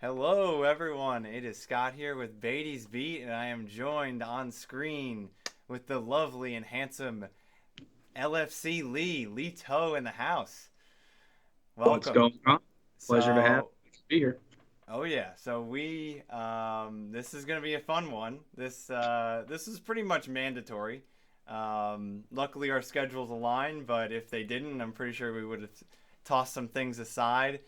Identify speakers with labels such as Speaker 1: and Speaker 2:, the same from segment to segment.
Speaker 1: Hello, everyone. It is Scott here with Beatty's Beat, and I am joined on screen with the lovely and handsome LFC Lee Toe in the house.
Speaker 2: What's
Speaker 1: Welcome.
Speaker 2: going on? Pleasure to have
Speaker 1: So,
Speaker 2: be here.
Speaker 1: oh yeah, so this is gonna be a fun one. This is pretty much mandatory. Luckily, our schedules align, but if they didn't, I'm pretty sure we would have tossed some things aside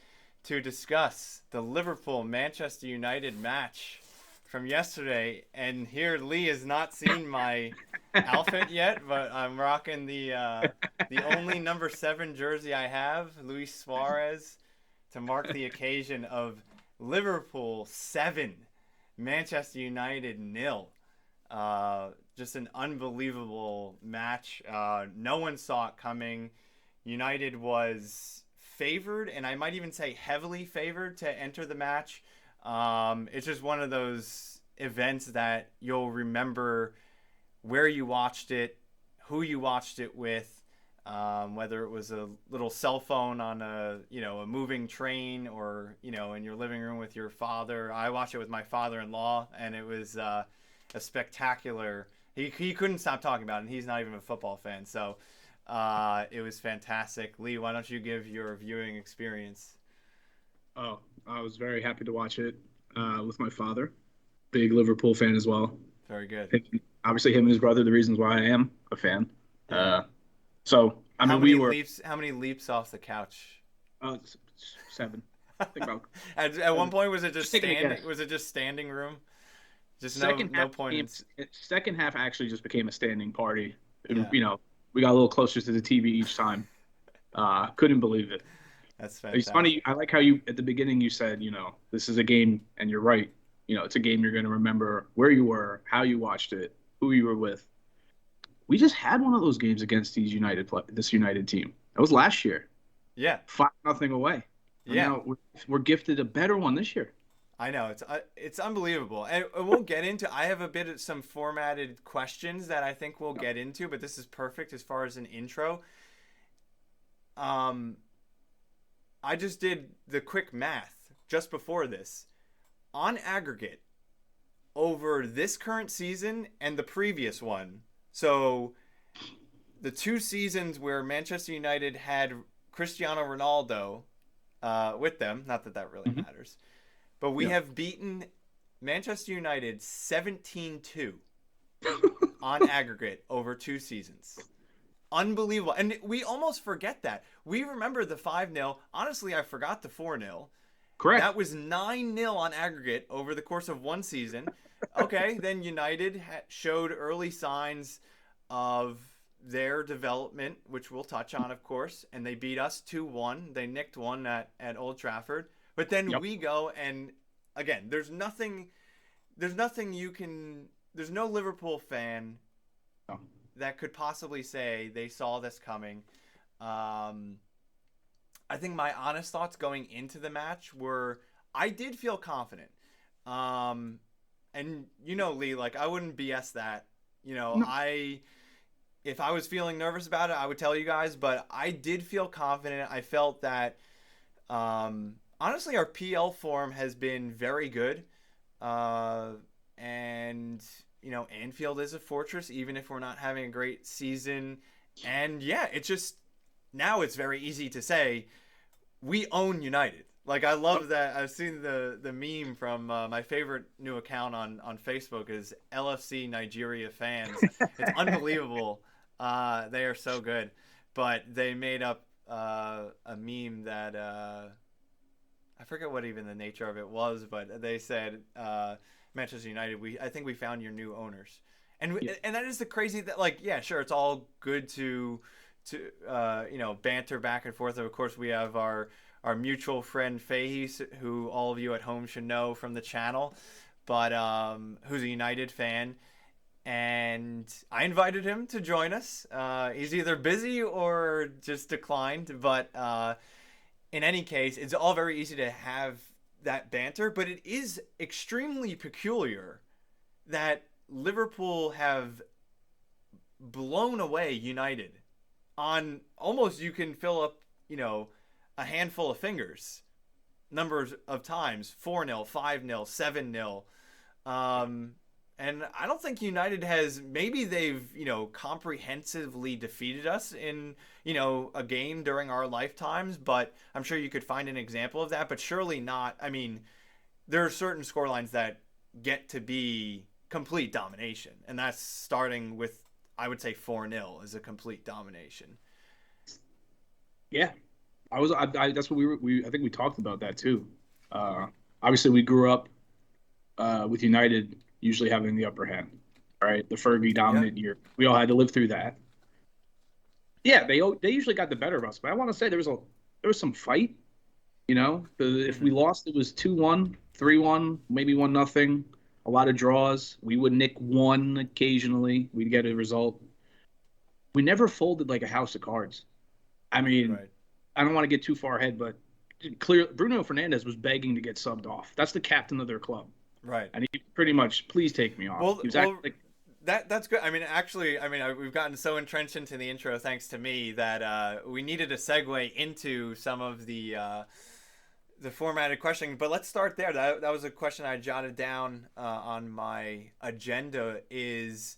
Speaker 1: to discuss the Liverpool Manchester United match from yesterday. And here, Lee has not seen my outfit yet, but I'm rocking the only number 7 jersey I have, Luis Suarez, to mark the occasion of Liverpool 7, Manchester United nil. Just an unbelievable match. No one saw it coming. United was favored, and I might even say heavily favored to enter the match. It's just one of those events that you'll remember where you watched it, who you watched it with, whether it was a little cell phone on a moving train or in your living room with your father. I watched it with my father-in-law, and it was a spectacular. He couldn't stop talking about it, and he's not even a football fan, so it was fantastic. Lee, why don't you give your viewing experience?
Speaker 2: Oh, I was very happy to watch it with my father, big Liverpool fan as well.
Speaker 1: Very good.
Speaker 2: Obviously, him and his brother, the reasons why I am a fan.
Speaker 1: Yeah.
Speaker 2: I
Speaker 1: How
Speaker 2: mean, we
Speaker 1: many
Speaker 2: were
Speaker 1: leaps? How many leaps off the couch?
Speaker 2: seven. Think about
Speaker 1: At one
Speaker 2: seven.
Speaker 1: point, was it just
Speaker 2: Just taking a guess.
Speaker 1: standing? Was it just standing room? Just no
Speaker 2: Second half
Speaker 1: no point in.
Speaker 2: became second half actually just became a standing party.
Speaker 1: Yeah,
Speaker 2: We got a little closer to the TV each time. Couldn't believe it.
Speaker 1: that's
Speaker 2: It's funny.
Speaker 1: fantastic.
Speaker 2: I like how you at the beginning you said, this is a game, and you're right. It's a game you're going to remember where you were, how you watched it, who you were with. We just had one of those games against this United team. That was last year,
Speaker 1: Yeah,
Speaker 2: 5-0 away, and
Speaker 1: yeah.
Speaker 2: now we're gifted a better one this year.
Speaker 1: I know it's unbelievable, and we'll get into. I have a bit of some formatted questions that I think we'll get into, but this is perfect as far as an intro. Um, I just did the quick math just before this. On aggregate, over this current season and the previous one, so the 2 seasons where Manchester United had Cristiano Ronaldo with them, not that that really
Speaker 2: Hmm.
Speaker 1: matters, but we
Speaker 2: Yeah,
Speaker 1: have beaten Manchester United 17-2 on aggregate over 2 seasons. Unbelievable. And we almost forget that. We remember the 5-0. Honestly, I forgot the 4-0.
Speaker 2: correct.
Speaker 1: That was 9-0 on aggregate over the course of one season. Okay, then United showed early signs of their development, which we'll touch on, of course, and they beat us 2-1. They nicked one at Old Trafford. But then
Speaker 2: Yep.
Speaker 1: we go and again, there's no Liverpool fan
Speaker 2: No.
Speaker 1: that could possibly say they saw this coming. Um, I think my honest thoughts going into the match were I did feel confident. Um, and Lee, like I wouldn't BS that.
Speaker 2: No.
Speaker 1: I if I was feeling nervous about it, I would tell you guys, but I did feel confident. I felt that honestly our PL form has been very good. Uh, and Anfield is a fortress even if we're not having a great season. And yeah, it's just now it's very easy to say we own United. Like I love that. I've seen the meme from my favorite new account on Facebook is LFC Nigeria fans. It's unbelievable. They are so good, but they made up a meme that I forget what even the nature of it was, but they said Manchester United. I think we found your new owners, and
Speaker 2: Yeah.
Speaker 1: and that is the crazy that like yeah sure it's all good to banter back and forth. Of course, we have our mutual friend Fahey, who all of you at home should know from the channel, but who's a United fan. And I invited him to join us. He's either busy or just declined, but in any case, it's all very easy to have that banter, but it is extremely peculiar that Liverpool have blown away United on almost you can fill up, a handful of fingers numbers of times, 4-0, 5-0, 7-0. And I don't think United has, maybe they've, comprehensively defeated us in, a game during our lifetimes, but I'm sure you could find an example of that, but surely not. I mean, there are certain scorelines that get to be complete domination, and that's starting with, I would say, 4-0 is a complete domination.
Speaker 2: Yeah, that's what I think we talked about that too. Obviously, we grew up with United usually having the upper hand. Right, the Fergie
Speaker 1: Yeah.
Speaker 2: dominant year. We all had to live through that. Yeah, they usually got the better of us, but I want to say there was some fight. If we
Speaker 1: Mm-hmm.
Speaker 2: lost, it was 2-1, 3-1, maybe 1-0. A lot of draws. We would nick one occasionally. We'd get a result. We never folded like a house of cards. I mean,
Speaker 1: Right.
Speaker 2: I don't want to get too far ahead, but clear Bruno Fernandes was begging to get subbed off. That's the captain of their club,
Speaker 1: Right.
Speaker 2: and he pretty much, please take me off.
Speaker 1: Well,
Speaker 2: He was
Speaker 1: well,
Speaker 2: acting like,
Speaker 1: that's good. I mean, actually, we've gotten so entrenched into the intro thanks to me that we needed a segue into some of the formatted questioning. But let's start there. That was a question I jotted down on my agenda. Is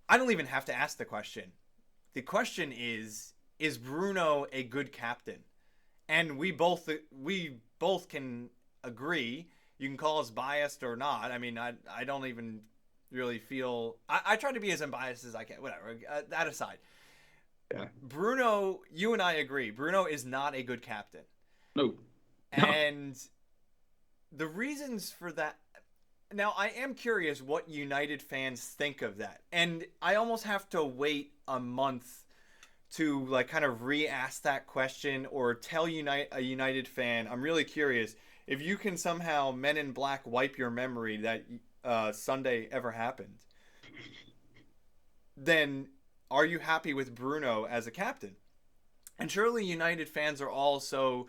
Speaker 1: I don't even have to ask the question. The question is Bruno a good captain? And we both can agree. You can call us biased or not. I mean, I don't even really feel I try to be as unbiased as I can. Whatever. That aside,
Speaker 2: yeah,
Speaker 1: Bruno, you and I agree. Bruno is not a good captain,
Speaker 2: no, no,
Speaker 1: and the reasons for that. Now, I am curious what United fans think of that, and I almost have to wait a month to like kind of re-ask that question or tell a United fan. I'm really curious if you can somehow Men in Black wipe your memory that Sunday ever happened. Then are you happy with Bruno as a captain? And surely United fans are also,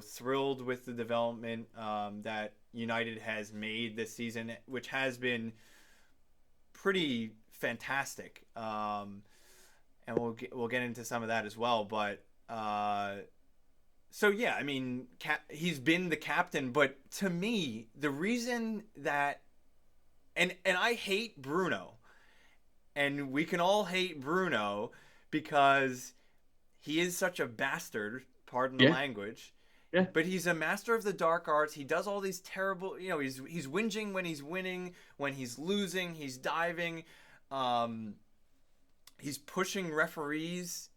Speaker 1: thrilled with the development that United has made this season, which has been pretty fantastic. And we'll get into some of that as well. But so yeah, I mean, he's been the captain, but to me, the reason that and I hate Bruno, and we can all hate Bruno because he is such a bastard. Pardon the
Speaker 2: yeah,
Speaker 1: language.
Speaker 2: yeah,
Speaker 1: But he's a master of the dark arts. He does all these terrible, he's whinging when he's winning, when he's losing, he's diving. Um, he's pushing referees.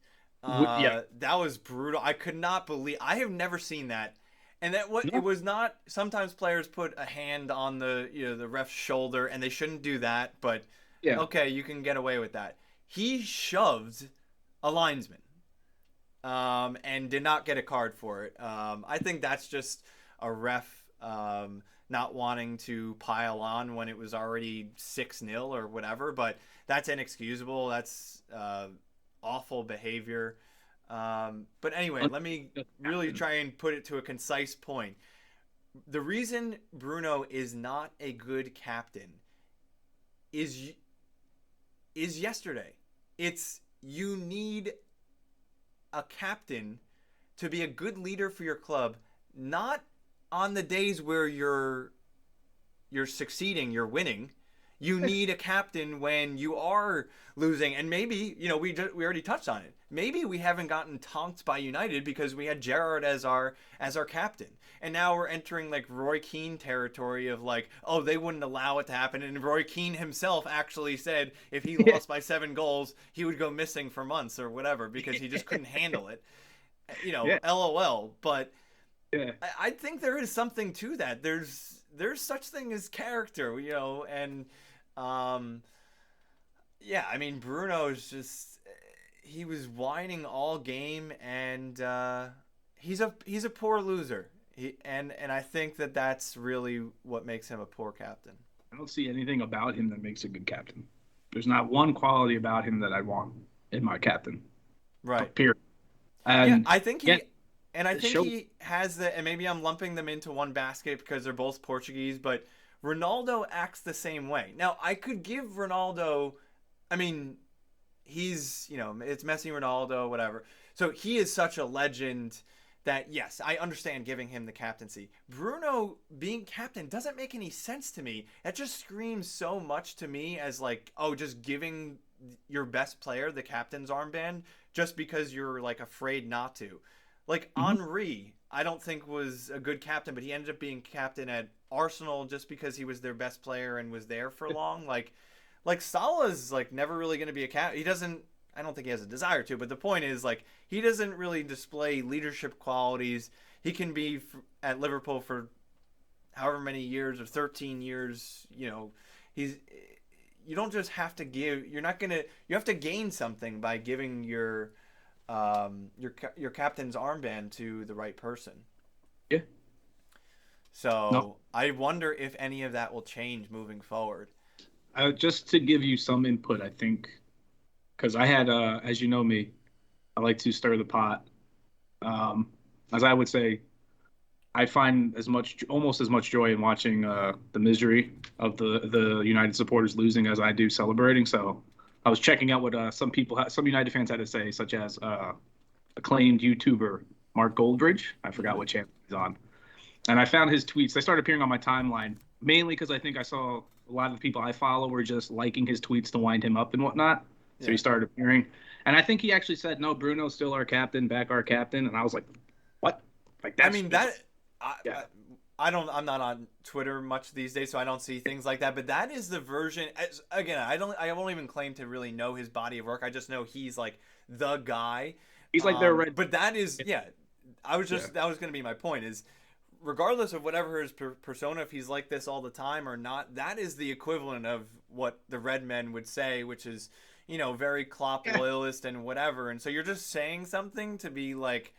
Speaker 2: yeah.
Speaker 1: That was brutal. I could not believe. I have never seen that. And that what it
Speaker 2: No,
Speaker 1: was not. Sometimes players put a hand on the ref's shoulder, and they shouldn't do that. But
Speaker 2: yeah.
Speaker 1: okay, you can get away with that. He shoved a linesman, and did not get a card for it. I think that's just a ref not wanting to pile on when it was already 6-0 or whatever. But that's inexcusable. That's awful behavior. But anyway, let me really try and put it to a concise point. The reason Bruno is not a good captain is yesterday. It's you need a captain to be a good leader for your club, not on the days where you're succeeding, you're winning. You need a captain when you are losing, and maybe we already touched on it. Maybe we haven't gotten tonked by United because we had Gerrard as our captain, and now we're entering like Roy Keane territory of like, oh, they wouldn't allow it to happen. And Roy Keane himself actually said if he
Speaker 2: yeah,
Speaker 1: lost by 7 goals, he would go missing for months or whatever because he just couldn't handle it.
Speaker 2: yeah,
Speaker 1: LOL. But
Speaker 2: yeah.
Speaker 1: I think there is something to that. There's such thing as character, and um, yeah, I mean Bruno's just he was whining all game, and he's a poor loser. And I think that that's really what makes him a poor captain.
Speaker 2: I don't see anything about him that makes a good captain. There's not one quality about him that I want in my captain.
Speaker 1: Right.
Speaker 2: Period.
Speaker 1: Yeah,
Speaker 2: And
Speaker 1: I think
Speaker 2: yeah, show.
Speaker 1: he has and maybe I'm lumping them into one basket because they're both Portuguese, but Ronaldo acts the same way. Now, I could give Ronaldo, I mean, he's, it's Messi, Ronaldo, whatever. So he is such a legend that yes, I understand giving him the captaincy. Bruno being captain doesn't make any sense to me. That just screams so much to me as like, oh, just giving your best player the captain's armband just because you're like afraid not to. Like
Speaker 2: Hmm.
Speaker 1: Henri, I don't think was a good captain, but he ended up being captain at Arsenal just because he was their best player and was there for long. Like Salah's like never really going to be a captain. He doesn't. I don't think he has a desire to, but the point is like he doesn't really display leadership qualities. He can be at Liverpool for however many years or 13 years. He's you don't just have to give. You're not gonna. You have to gain something by giving your captain's armband to the right person.
Speaker 2: Yeah. No.
Speaker 1: So I wonder if any of that will change moving forward.
Speaker 2: Just to give you some input, I think, because I had, as you know me, I like to stir the pot. Um, as I would say, I find almost as much joy in watching the misery of the United supporters losing as I do celebrating. So I was checking out what some United fans had to say, such as acclaimed YouTuber Mark Goldridge. I forgot
Speaker 1: Mm-hmm.
Speaker 2: what channel he's on, and I found his tweets. They started appearing on my timeline mainly because I think I saw a lot of the people I follow were just liking his tweets to wind him up and whatnot. So
Speaker 1: Yeah.
Speaker 2: he started appearing, and I think he actually said, "No, Bruno's still our captain, back our captain." And I was like, "What? Like
Speaker 1: I
Speaker 2: that's
Speaker 1: mean that. I,
Speaker 2: yeah,
Speaker 1: I, I don't. I'm not on Twitter much these days, so I don't see things like that. But that is the version. Again, I don't. I won't even claim to really know his body of work. I just know he's like the guy.
Speaker 2: he's like their red."
Speaker 1: But that is, yeah. I was
Speaker 2: Yeah,
Speaker 1: just that was going to be my point. Is regardless of whatever his persona, if he's like this all the time or not, that is the equivalent of what the Red Men would say, which is, very Klopp
Speaker 2: yeah,
Speaker 1: loyalist and whatever. And so you're just saying something to be like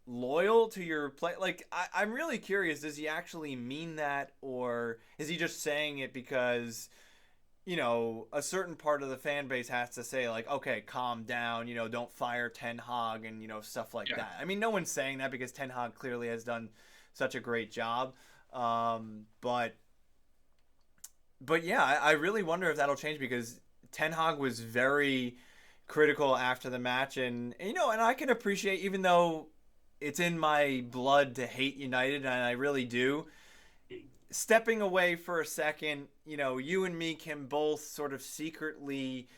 Speaker 1: loyal to your play. Like I'm really curious, does he actually mean that, or is he just saying it because a certain part of the fan base has to say like, okay, calm down, don't fire Ten Hag and stuff like
Speaker 2: yeah.
Speaker 1: that. I mean, no one's saying that because Ten Hag clearly has done such a great job. But yeah, I really wonder if that'll change because Ten Hag was very critical after the match, and I can appreciate, even though it's in my blood to hate United, and I really do. Stepping away for a second, you and me can both sort of secretly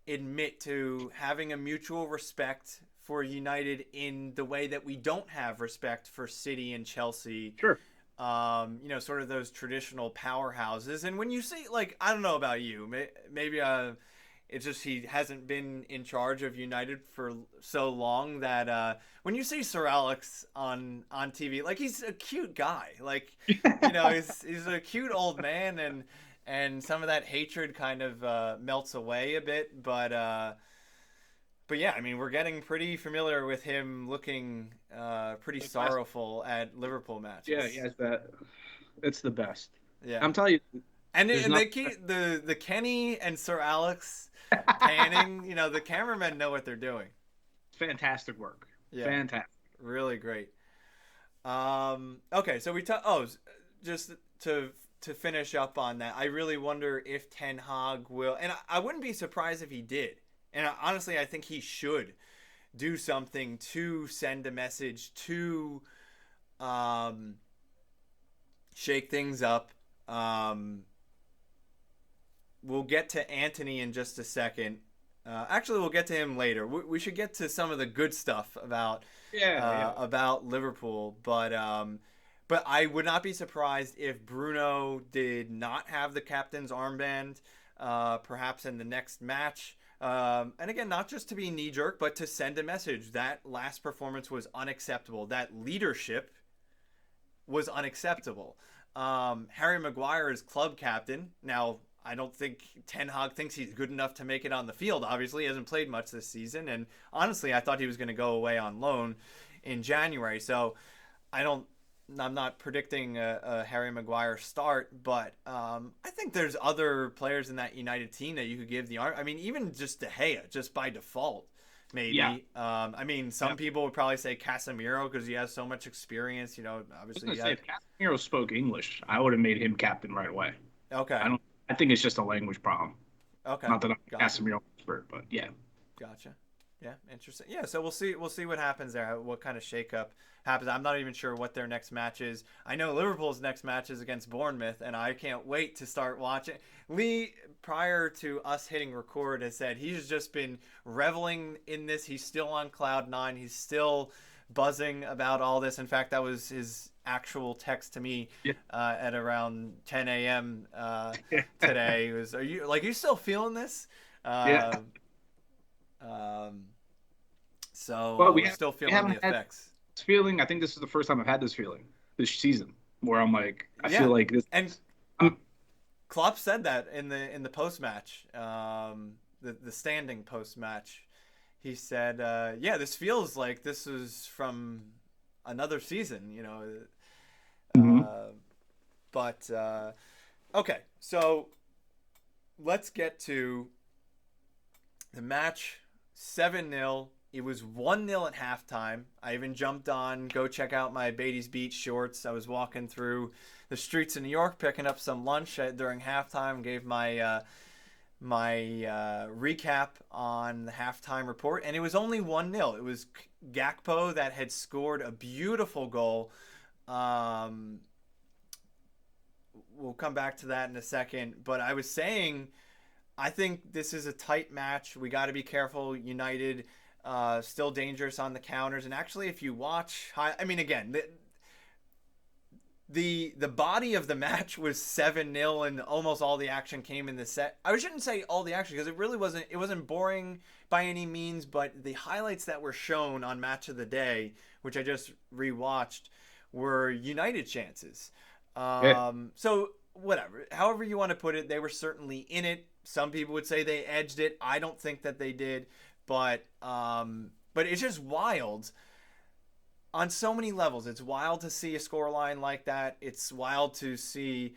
Speaker 1: admit to having a mutual respect for United in the way that we don't have respect for City and Chelsea.
Speaker 2: Sure.
Speaker 1: Sort of those traditional powerhouses. And when you see, like, I don't know about you, maybe it's just he hasn't been in charge of United for so long that when you see Sir Alex on TV, like he's a cute guy, like he's a cute old man, and some of that hatred kind of melts away a bit, but yeah, I mean we're getting pretty familiar with him looking pretty sorrowful at Liverpool
Speaker 2: Yeah,
Speaker 1: matches.
Speaker 2: yeah, it's the best.
Speaker 1: Yeah.
Speaker 2: I'm telling you,
Speaker 1: And
Speaker 2: there's
Speaker 1: and
Speaker 2: nothing.
Speaker 1: the Kenny and Sir Alex panning, the cameramen know what they're doing.
Speaker 2: Fantastic work.
Speaker 1: Yeah,
Speaker 2: Fantastic.
Speaker 1: really great. Okay, so just to finish up on that, I really wonder if Ten Hag will, and I wouldn't be surprised if he did. And honestly, I think he should do something to send a message to um, shake things up. Um, we'll get to Antony in just a second. Actually, we'll get to him later. We should get to some of the good stuff
Speaker 2: Yeah, yeah.
Speaker 1: about Liverpool, but I would not be surprised if Bruno did not have the captain's armband, perhaps in the next match. And again, not just to be knee jerk, but to send a message. That last performance was unacceptable. That leadership was unacceptable. Harry Maguire is club captain. Now, I don't think Ten Hag thinks he's good enough to make it on the field. Obviously, he hasn't played much this season. And honestly, I thought he was going to go away on loan in January. So I don't. I'm not predicting a Harry Maguire start, but I think there's other players in that United team that you could give the arm. I mean, even just De Gea, just by default,
Speaker 2: Yeah.
Speaker 1: maybe. I mean,
Speaker 2: Yeah.
Speaker 1: some people would probably say Casemiro because he has so much experience.
Speaker 2: I was
Speaker 1: Obviously,
Speaker 2: gonna say
Speaker 1: yeah.
Speaker 2: if Casemiro spoke English, I would have made him captain right away.
Speaker 1: Okay,
Speaker 2: I don't. I think it's just a language problem.
Speaker 1: okay,
Speaker 2: Not that I'm a
Speaker 1: gotcha,
Speaker 2: Casemiro expert, but yeah.
Speaker 1: gotcha. Yeah, interesting. Yeah, so we'll see. We'll see what happens there. What kind of shakeup happens? I'm not even sure what their next match is. I know Liverpool's next match is against Bournemouth, and I can't wait to start watching. Lee, prior to us hitting record, has said he's just been reveling in this. He's still on cloud nine. He's still buzzing about all this. In fact, that was his actual text to me
Speaker 2: Yeah.
Speaker 1: at around 10 a.m. Today. It was, are you still feeling this?
Speaker 2: Yeah.
Speaker 1: Uh, um, so
Speaker 2: Well,
Speaker 1: we're still
Speaker 2: we
Speaker 1: feeling the
Speaker 2: haven't had
Speaker 1: effects.
Speaker 2: this feeling. I think this is the first time I've had this feeling this season, where I'm like, I feel
Speaker 1: Yeah,
Speaker 2: like this.
Speaker 1: and
Speaker 2: I'm,
Speaker 1: Klopp said that in the post match, the standing post match. He said, "Yeah, this feels like this is from another season."
Speaker 2: Mhm.
Speaker 1: Uh, but okay, so let's get to the match. 7-0. It was 1-0 at halftime. I even jumped on, go check out my Beatty's Beach shorts. I was walking through the streets of New York picking up some lunch during halftime. Gave my recap on the halftime report, and it was only 1-0. It was Gakpo that had scored a beautiful goal. Um, we'll come back to that in a second. But I was saying, I think this is a tight match. We got to be careful. United still dangerous on the counters, and actually, if you watch, I mean, again, the body of the match was 7-0, and almost all the action came in the set. I shouldn't say all the action because it really wasn't boring by any means, but the highlights that were shown on Match of the Day, which I just rewatched, were United chances.
Speaker 2: Yeah.
Speaker 1: So whatever, however you want to put it, they were certainly in it. Some people would say they edged it. I don't think that they did, but it's just wild on so many levels. It's wild to see a scoreline like that. It's wild to see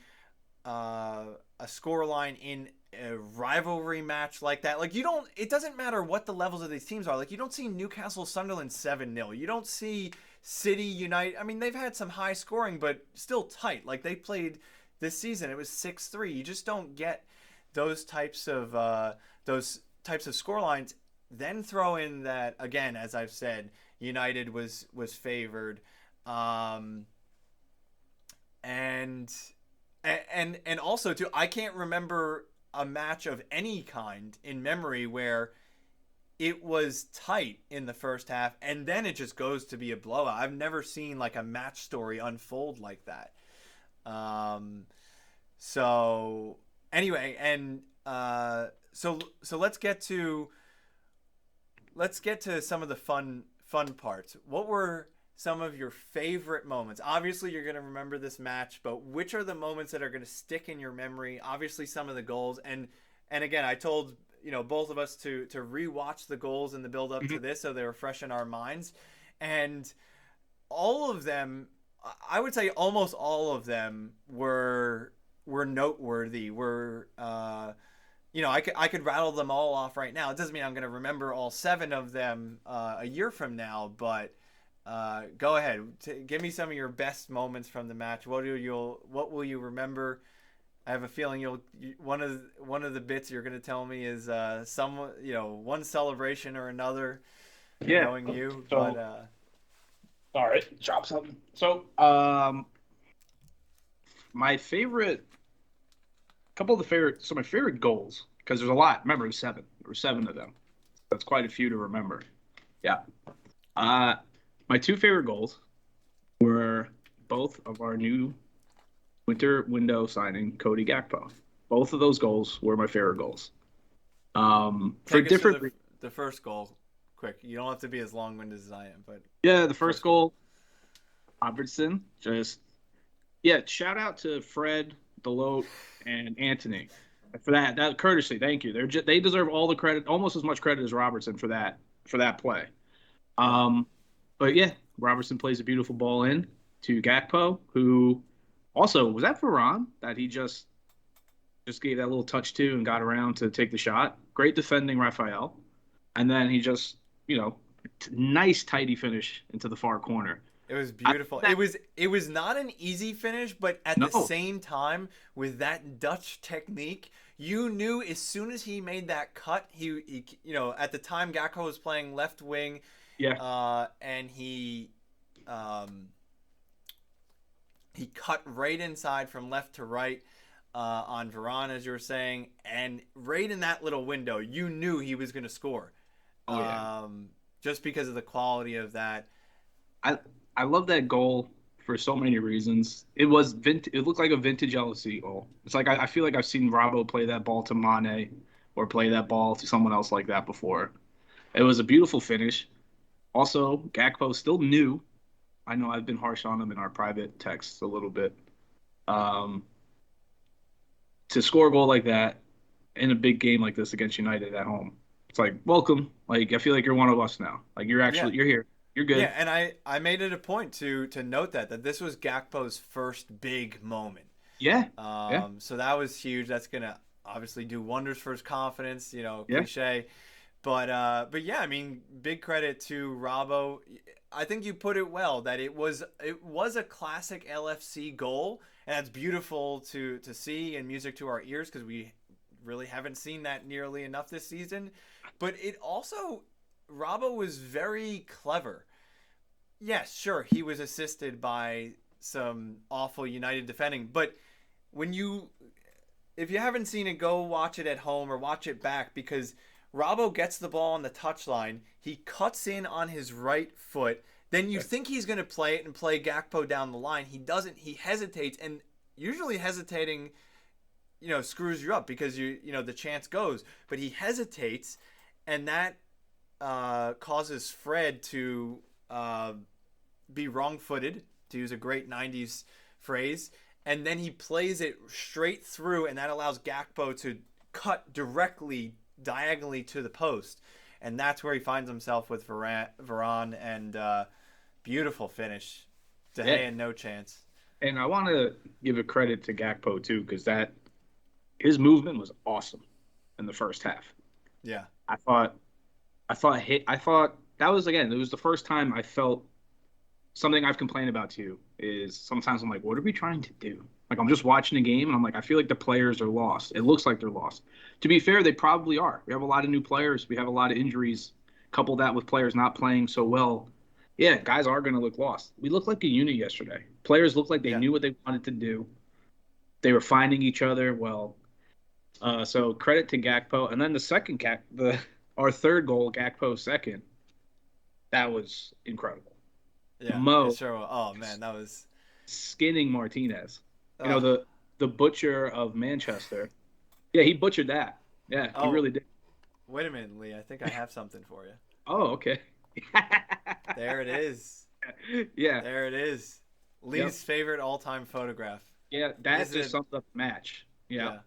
Speaker 1: a scoreline in a rivalry match like that. Like, you don't, it doesn't matter what the levels of these teams are. Like, you don't see Newcastle Sunderland 7-0. You don't see City United. I mean, they've had some high scoring, but still tight. Like, they played this season, it was 6-3. You just don't get those types of scorelines. Then throw in that, again, as I've said, United was favored, and also too, I can't remember a match of any kind in memory where it was tight in the first half and then it just goes to be a blowout. I've never seen like a match story unfold like that. So anyway, and so let's get to some of the fun parts. What were some of your favorite moments? Obviously, you're going to remember this match, but which are the moments that are going to stick in your memory? Obviously, some of the goals, and again, I told both of us to rewatch the goals in the build up to this, so they were fresh in our minds, and all of them, I would say, almost all of them were noteworthy. I could rattle them all off right now. It doesn't mean I'm going to remember all 7 of them a year from now, but go ahead. Give me some of your best moments from the match. What will you remember? I have a feeling one of the bits you're going to tell me is one celebration or another,
Speaker 2: Yeah.
Speaker 1: knowing you.
Speaker 2: So,
Speaker 1: But
Speaker 2: all right, drop something. So, my favorite, couple of the favorite, so my favorite goals, because there's a lot. Remember, it was 7. There were 7 of them. That's quite a few to remember. Yeah. Uh, my 2 favorite goals were both of our new winter window signing, Cody Gakpo. Both of those goals were my favorite goals. For
Speaker 1: take us
Speaker 2: different,
Speaker 1: to the first goal, quick. You don't have to be as long-winded as I am, but
Speaker 2: yeah, the first goal, Robertson, shout out to Fred, Delote, and Antony for that courtesy. Thank you. They deserve all the credit, almost as much credit as Robertson for that play. But yeah, Robertson plays a beautiful ball in to Gakpo, who also was that Varane that he just gave that little touch to and got around to take the shot. Great defending, Raphael, and then he just nice tidy finish into the far corner.
Speaker 1: It was
Speaker 2: I
Speaker 1: beautiful.
Speaker 2: that,
Speaker 1: It was not an easy finish, but at the
Speaker 2: no,
Speaker 1: same time, with that Dutch technique, you knew as soon as he made that cut, he you know, at the time Gakpo was playing left wing,
Speaker 2: yeah,
Speaker 1: and um, he cut right inside from left to right on Varane, as you were saying, and right in that little window, you knew he was going to score,
Speaker 2: oh yeah.
Speaker 1: just because of the quality of that.
Speaker 2: I I love that goal for so many reasons. It looked like a vintage LFC goal. It's like I feel like I've seen Robbo play that ball to Mane or play that ball to someone else like that before. It was a beautiful finish. Also, Gakpo still new. I know I've been harsh on him in our private texts a little bit. Um, to score a goal like that in a big game like this against United at home, it's like welcome. Like I feel like you're one of us now. Like
Speaker 1: Yeah,
Speaker 2: you're here. You're
Speaker 1: yeah,
Speaker 2: good.
Speaker 1: and I made it a point to note that this was Gakpo's first big moment.
Speaker 2: Yeah, yeah,
Speaker 1: So that was huge. That's gonna obviously do wonders for his confidence. You know,
Speaker 2: yeah.
Speaker 1: cliche, but yeah, I mean, big credit to Robbo. I think you put it well that it was a classic LFC goal, and that's beautiful to see and music to our ears because we really haven't seen that nearly enough this season. But it also Robbo was very clever. Yes, sure, he was assisted by some awful United defending, but when you if you haven't seen it, go watch it at home or watch it back because Robbo gets the ball on the touchline. He cuts in on his right foot. Then you think he's going to play it and play Gakpo down the line. He doesn't. He hesitates, and usually hesitating, you know, screws you up because you know the chance goes. But he hesitates, and that causes Fred to be wrong-footed, to use a great '90s phrase, and then he plays it straight through, and that allows Gakpo to cut directly diagonally to the post, and that's where he finds himself with Varane and beautiful finish. De
Speaker 2: Yeah.
Speaker 1: Gea, no chance.
Speaker 2: And I want to give a credit to Gakpo too, because that his movement was awesome in the first half.
Speaker 1: Yeah,
Speaker 2: I thought, I thought that was again. It was the first time I felt something I've complained about to you is sometimes I'm like, what are we trying to do? Like I'm just watching a game and I'm like, I feel like the players are lost. It looks like they're lost. To be fair, they probably are. We have a lot of new players. We have a lot of injuries. Couple that with players not playing so well. Yeah, guys are going to look lost. We looked like a unit yesterday. Players looked like they
Speaker 1: yeah.
Speaker 2: knew what they wanted to do. They were finding each other well. So credit to Gakpo. And then the second our third goal, Gakpo second, that was incredible.
Speaker 1: Yeah, it
Speaker 2: Mo
Speaker 1: sure was. Oh man, that was.
Speaker 2: skinning Martinez. You know
Speaker 1: Uh,
Speaker 2: the butcher of Manchester. Yeah, he butchered that. Yeah, he
Speaker 1: oh,
Speaker 2: really did.
Speaker 1: wait a minute, Lee. I think I have something for you.
Speaker 2: Oh, okay.
Speaker 1: There it is.
Speaker 2: Yeah.
Speaker 1: There it is.
Speaker 2: Yep.
Speaker 1: Lee's favorite all-time photograph.
Speaker 2: Yeah, that
Speaker 1: Is
Speaker 2: just
Speaker 1: it?
Speaker 2: sums up the match. Yeah.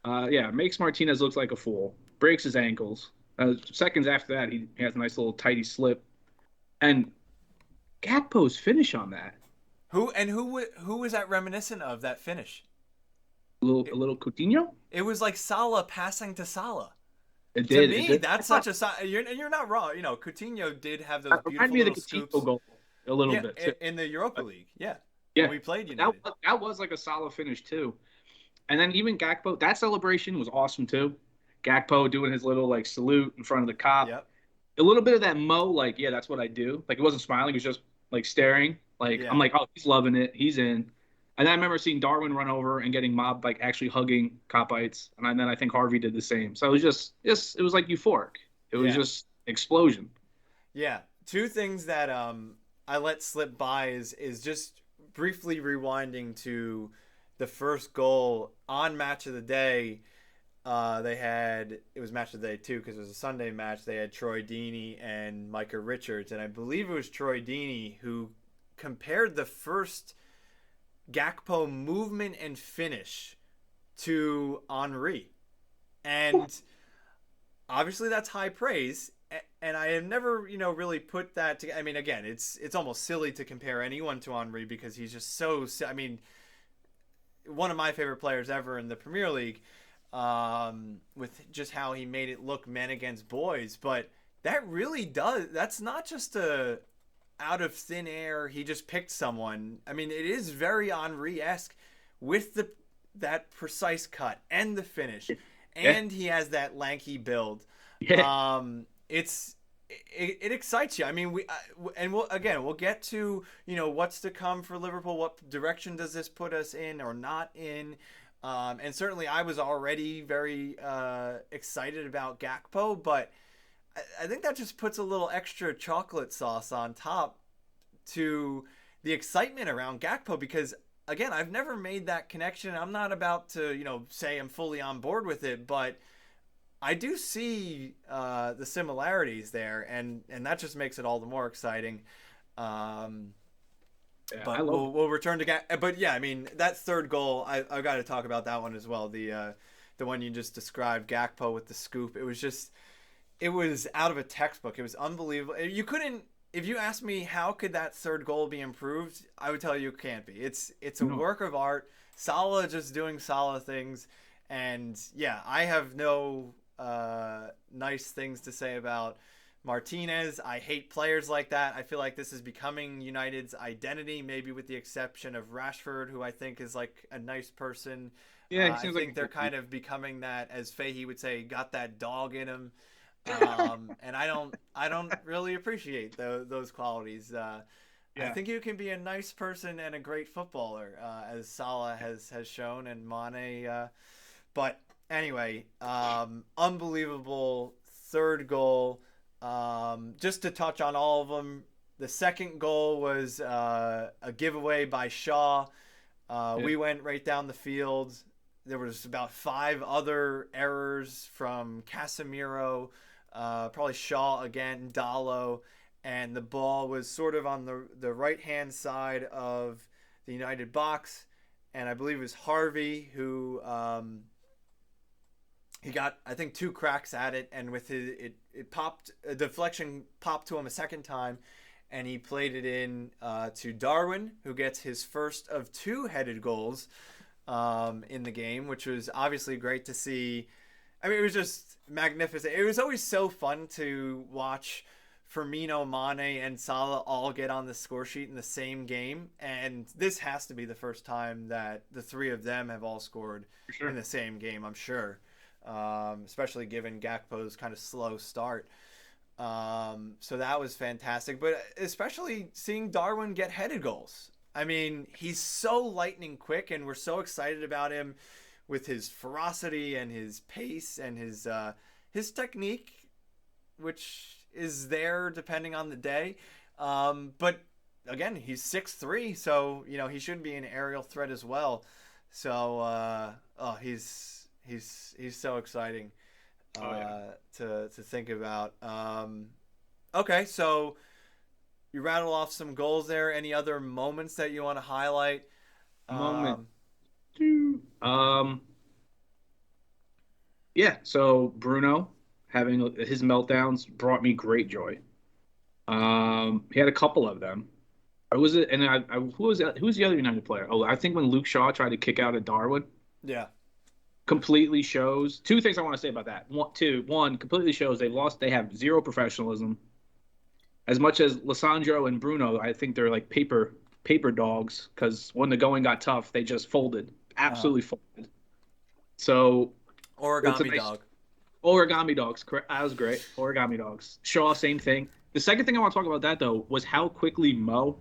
Speaker 1: Yeah.
Speaker 2: Yeah, makes Martinez look like a fool. Breaks his ankles. Seconds after that, he has a nice little tighty slip. And Gakpo's finish on that,
Speaker 1: Who was that reminiscent of that finish?
Speaker 2: a little Coutinho.
Speaker 1: It was like Salah passing to Salah.
Speaker 2: It
Speaker 1: To
Speaker 2: did. It
Speaker 1: me,
Speaker 2: did.
Speaker 1: that's such a you're not wrong. You know, Coutinho did have those
Speaker 2: That reminded
Speaker 1: beautiful
Speaker 2: me of
Speaker 1: little
Speaker 2: the Coutinho
Speaker 1: scoops.
Speaker 2: goal a little
Speaker 1: Yeah,
Speaker 2: bit too.
Speaker 1: in the Europa
Speaker 2: But,
Speaker 1: League. Yeah, when
Speaker 2: yeah,
Speaker 1: we played
Speaker 2: but
Speaker 1: United.
Speaker 2: that was like a solid finish too. And then even Gakpo, that celebration was awesome too. Gakpo doing his little like salute in front of the cop.
Speaker 1: Yep.
Speaker 2: A little bit of that Mo, like, yeah, that's what I do. Like, he wasn't smiling, he was just like staring. Like, I'm
Speaker 1: Yeah.
Speaker 2: like, oh, he's loving it. He's in. And then I remember seeing Darwin run over and getting mobbed, like actually hugging copites. And then I think Harvey did the same. So it was just, it was like euphoric. It was
Speaker 1: Yeah.
Speaker 2: just explosion.
Speaker 1: Yeah. Two things that I let slip by is just briefly rewinding to the first goal on Match of the Day. They had it was Match of the Day too because it was a Sunday match. They had Troy Deeney and Micah Richards, and I believe it was Troy Deeney who compared the first Gakpo movement and finish to Henri, and obviously that's high praise. And I have never, you know, really put that to. I mean, again, it's almost silly to compare anyone to Henri because he's just so. I mean, one of my favorite players ever in the Premier League, with just how he made it look men against boys. But that really does. That's not just out of thin air, he just picked someone. I mean, it is very Henry-esque with that precise cut and the finish,
Speaker 2: Yeah.
Speaker 1: and he has that lanky build.
Speaker 2: Yeah.
Speaker 1: It excites you. I mean, we'll get to what's to come for Liverpool. What direction does this put us in or not in? And certainly, I was already very excited about Gakpo, but I think that just puts a little extra chocolate sauce on top to the excitement around Gakpo because again, I've never made that connection. I'm not about to say I'm fully on board with it, but I do see the similarities there, and that just makes it all the more exciting.
Speaker 2: Yeah, I
Speaker 1: But
Speaker 2: love.
Speaker 1: we'll return to but yeah, I mean that third goal, I've got to talk about that one as well. The one you just described, Gakpo with the scoop. It was out of a textbook. It was unbelievable. You couldn't. If you asked me how could that third goal be improved, I would tell you it can't be. It's a
Speaker 2: No.
Speaker 1: work of art. Salah just doing Salah things, and yeah, I have no nice things to say about Martinez. I hate players like that. I feel like this is becoming United's identity, maybe with the exception of Rashford, who I think is like a nice person.
Speaker 2: Yeah, he
Speaker 1: I
Speaker 2: seems like
Speaker 1: think they're kind of becoming that, as Fahey would say, got that dog in him. And I don't really appreciate those qualities. I
Speaker 2: yeah.
Speaker 1: think you can be a nice person and a great footballer, as Salah has shown, and Mane. But anyway, unbelievable third goal. Just to touch on all of them, the second goal was a giveaway by Shaw.
Speaker 2: Yeah.
Speaker 1: We went right down the field. There was about 5 other errors from Casemiro, probably Shaw again, Dallo, and the ball was sort of on the right hand side of the United box, and I believe it was Harvey who he got I think 2 cracks at it, and with it popped, a deflection popped to him a second time, and he played it in to Darwin, who gets his first of 2 headed goals in the game, which was obviously great to see. I mean, it was just magnificent. It was always so fun to watch Firmino, Mane, and Salah all get on the score sheet in the same game, and this has to be the first time that the 3 of them have all scored
Speaker 2: For sure.
Speaker 1: in the same game, I'm sure. Especially given Gakpo's kind of slow start. So that was fantastic, but especially seeing Darwin get headed goals. I mean, he's so lightning quick, and we're so excited about him with his ferocity and his pace and his technique, which is there depending on the day. But again, he's 6'3", so he should be an aerial threat as well. So he's so exciting
Speaker 2: Oh yeah.
Speaker 1: to think about. Okay, so you rattle off some goals there. Any other moments that you want to highlight?
Speaker 2: Moment.
Speaker 1: Um,
Speaker 2: Two. Yeah. So Bruno having his meltdowns brought me great joy. He had a couple of them. I was it, and who was the other United player? Oh, I think when Luke Shaw tried to kick out at Darwin,
Speaker 1: yeah.
Speaker 2: completely shows two things I want to say about that. One, completely shows they have zero professionalism. As much as Lissandro and Bruno, I think they're like paper dogs because when the going got tough, they just folded,
Speaker 1: Uh-huh.
Speaker 2: absolutely folded. So it's a
Speaker 1: Origami
Speaker 2: nice
Speaker 1: dog.
Speaker 2: origami dogs. That was great. Origami dogs. Shaw, same thing. The second thing I want to talk about that though was how quickly Mo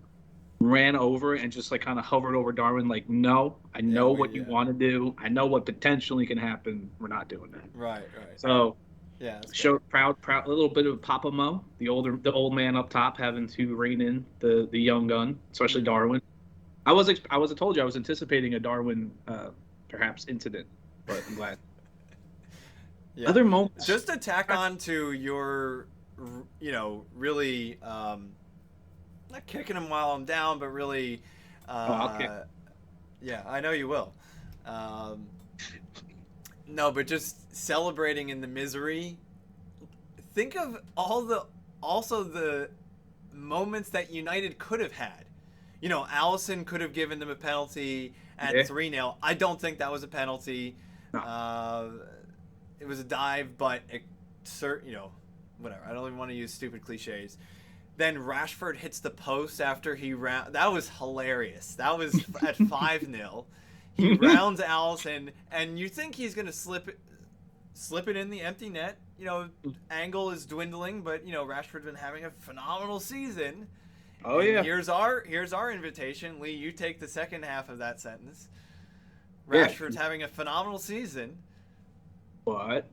Speaker 2: ran over and just like kind of hovered over Darwin. Like, no, I
Speaker 1: Yeah,
Speaker 2: know what you
Speaker 1: yeah.
Speaker 2: want to do. I know what potentially can happen. We're not doing that.
Speaker 1: Right, right.
Speaker 2: So
Speaker 1: Yeah, that's great.
Speaker 2: showed proud, a little bit of Papa Mo, the old man up top, having to rein in the young gun, especially
Speaker 1: Mm-hmm.
Speaker 2: Darwin. I was told you I was anticipating a Darwin perhaps incident, but I'm glad.
Speaker 1: Yeah.
Speaker 2: Other moments.
Speaker 1: Just to tack on to your, really not kicking him while I'm down, but really,
Speaker 2: Oh, I'll kick.
Speaker 1: uh, yeah, I know you will. Um, no, but just celebrating in the misery. Think of also the moments that United could have had. Allison could have given them a penalty at
Speaker 2: Yeah.
Speaker 1: 3-0. I don't think that was a penalty.
Speaker 2: No.
Speaker 1: Uh, it was a dive, but whatever. I don't even want to use stupid cliches. Then Rashford hits the post after he round. That was hilarious. That was at 5-0. He rounds Allison, and you think he's gonna slip it in the empty net. Angle is dwindling, but Rashford's been having a phenomenal season.
Speaker 2: Oh
Speaker 1: and
Speaker 2: yeah.
Speaker 1: Here's our invitation, Lee. You take the second half of that sentence.
Speaker 2: Yeah.
Speaker 1: Rashford's having a phenomenal season,
Speaker 2: But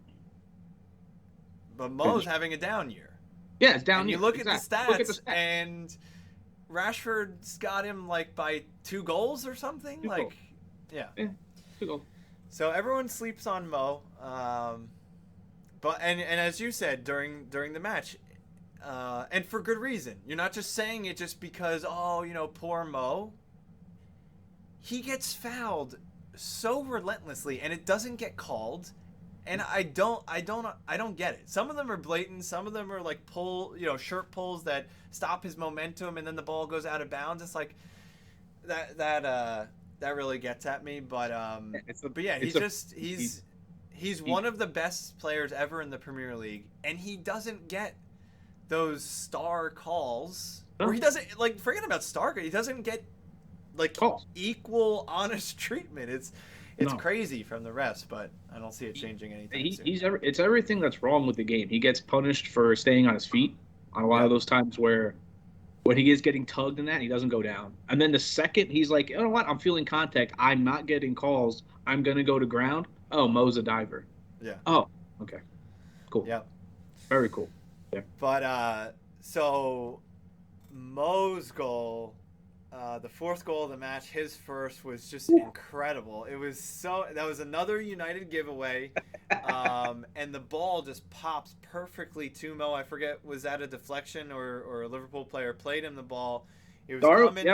Speaker 1: Mo's having a down year.
Speaker 2: yeah, it's down.
Speaker 1: And you
Speaker 2: here.
Speaker 1: look at the
Speaker 2: Exactly.
Speaker 1: stats, and Rashford's got him like by 2 goals or something.
Speaker 2: 2 goals.
Speaker 1: Yeah.
Speaker 2: 2 goals.
Speaker 1: So everyone sleeps on Mo, but as you said during the match, and for good reason. You're not just saying it just because poor Mo. He gets fouled so relentlessly, and it doesn't get called. And I don't get it. Some of them are blatant. Some of them are like shirt pulls that stop his momentum, and then the ball goes out of bounds. It's like that really gets at me. But yeah, he's one of the best players ever in the Premier League, and he doesn't get those star calls, or he doesn't forget about star. He doesn't get
Speaker 2: calls.
Speaker 1: Equal honest treatment. It's crazy from the refs, but I don't see it changing anytime soon.
Speaker 2: It's everything that's wrong with the game. He gets punished for staying on his feet on a lot of those times where when he is getting tugged in that, he doesn't go down. And then the second he's like, you know what, I'm feeling contact, I'm not getting calls, I'm going to go to ground. Oh, Mo's a diver.
Speaker 1: Yeah.
Speaker 2: Oh, okay. Cool.
Speaker 1: Yeah.
Speaker 2: Very cool. Yeah.
Speaker 1: But so Mo's goal, the 4th goal of the match, his first, was just incredible. That was another United giveaway, and the ball just pops perfectly to Mo. I forget, was that a deflection or a Liverpool player played him the ball? It was coming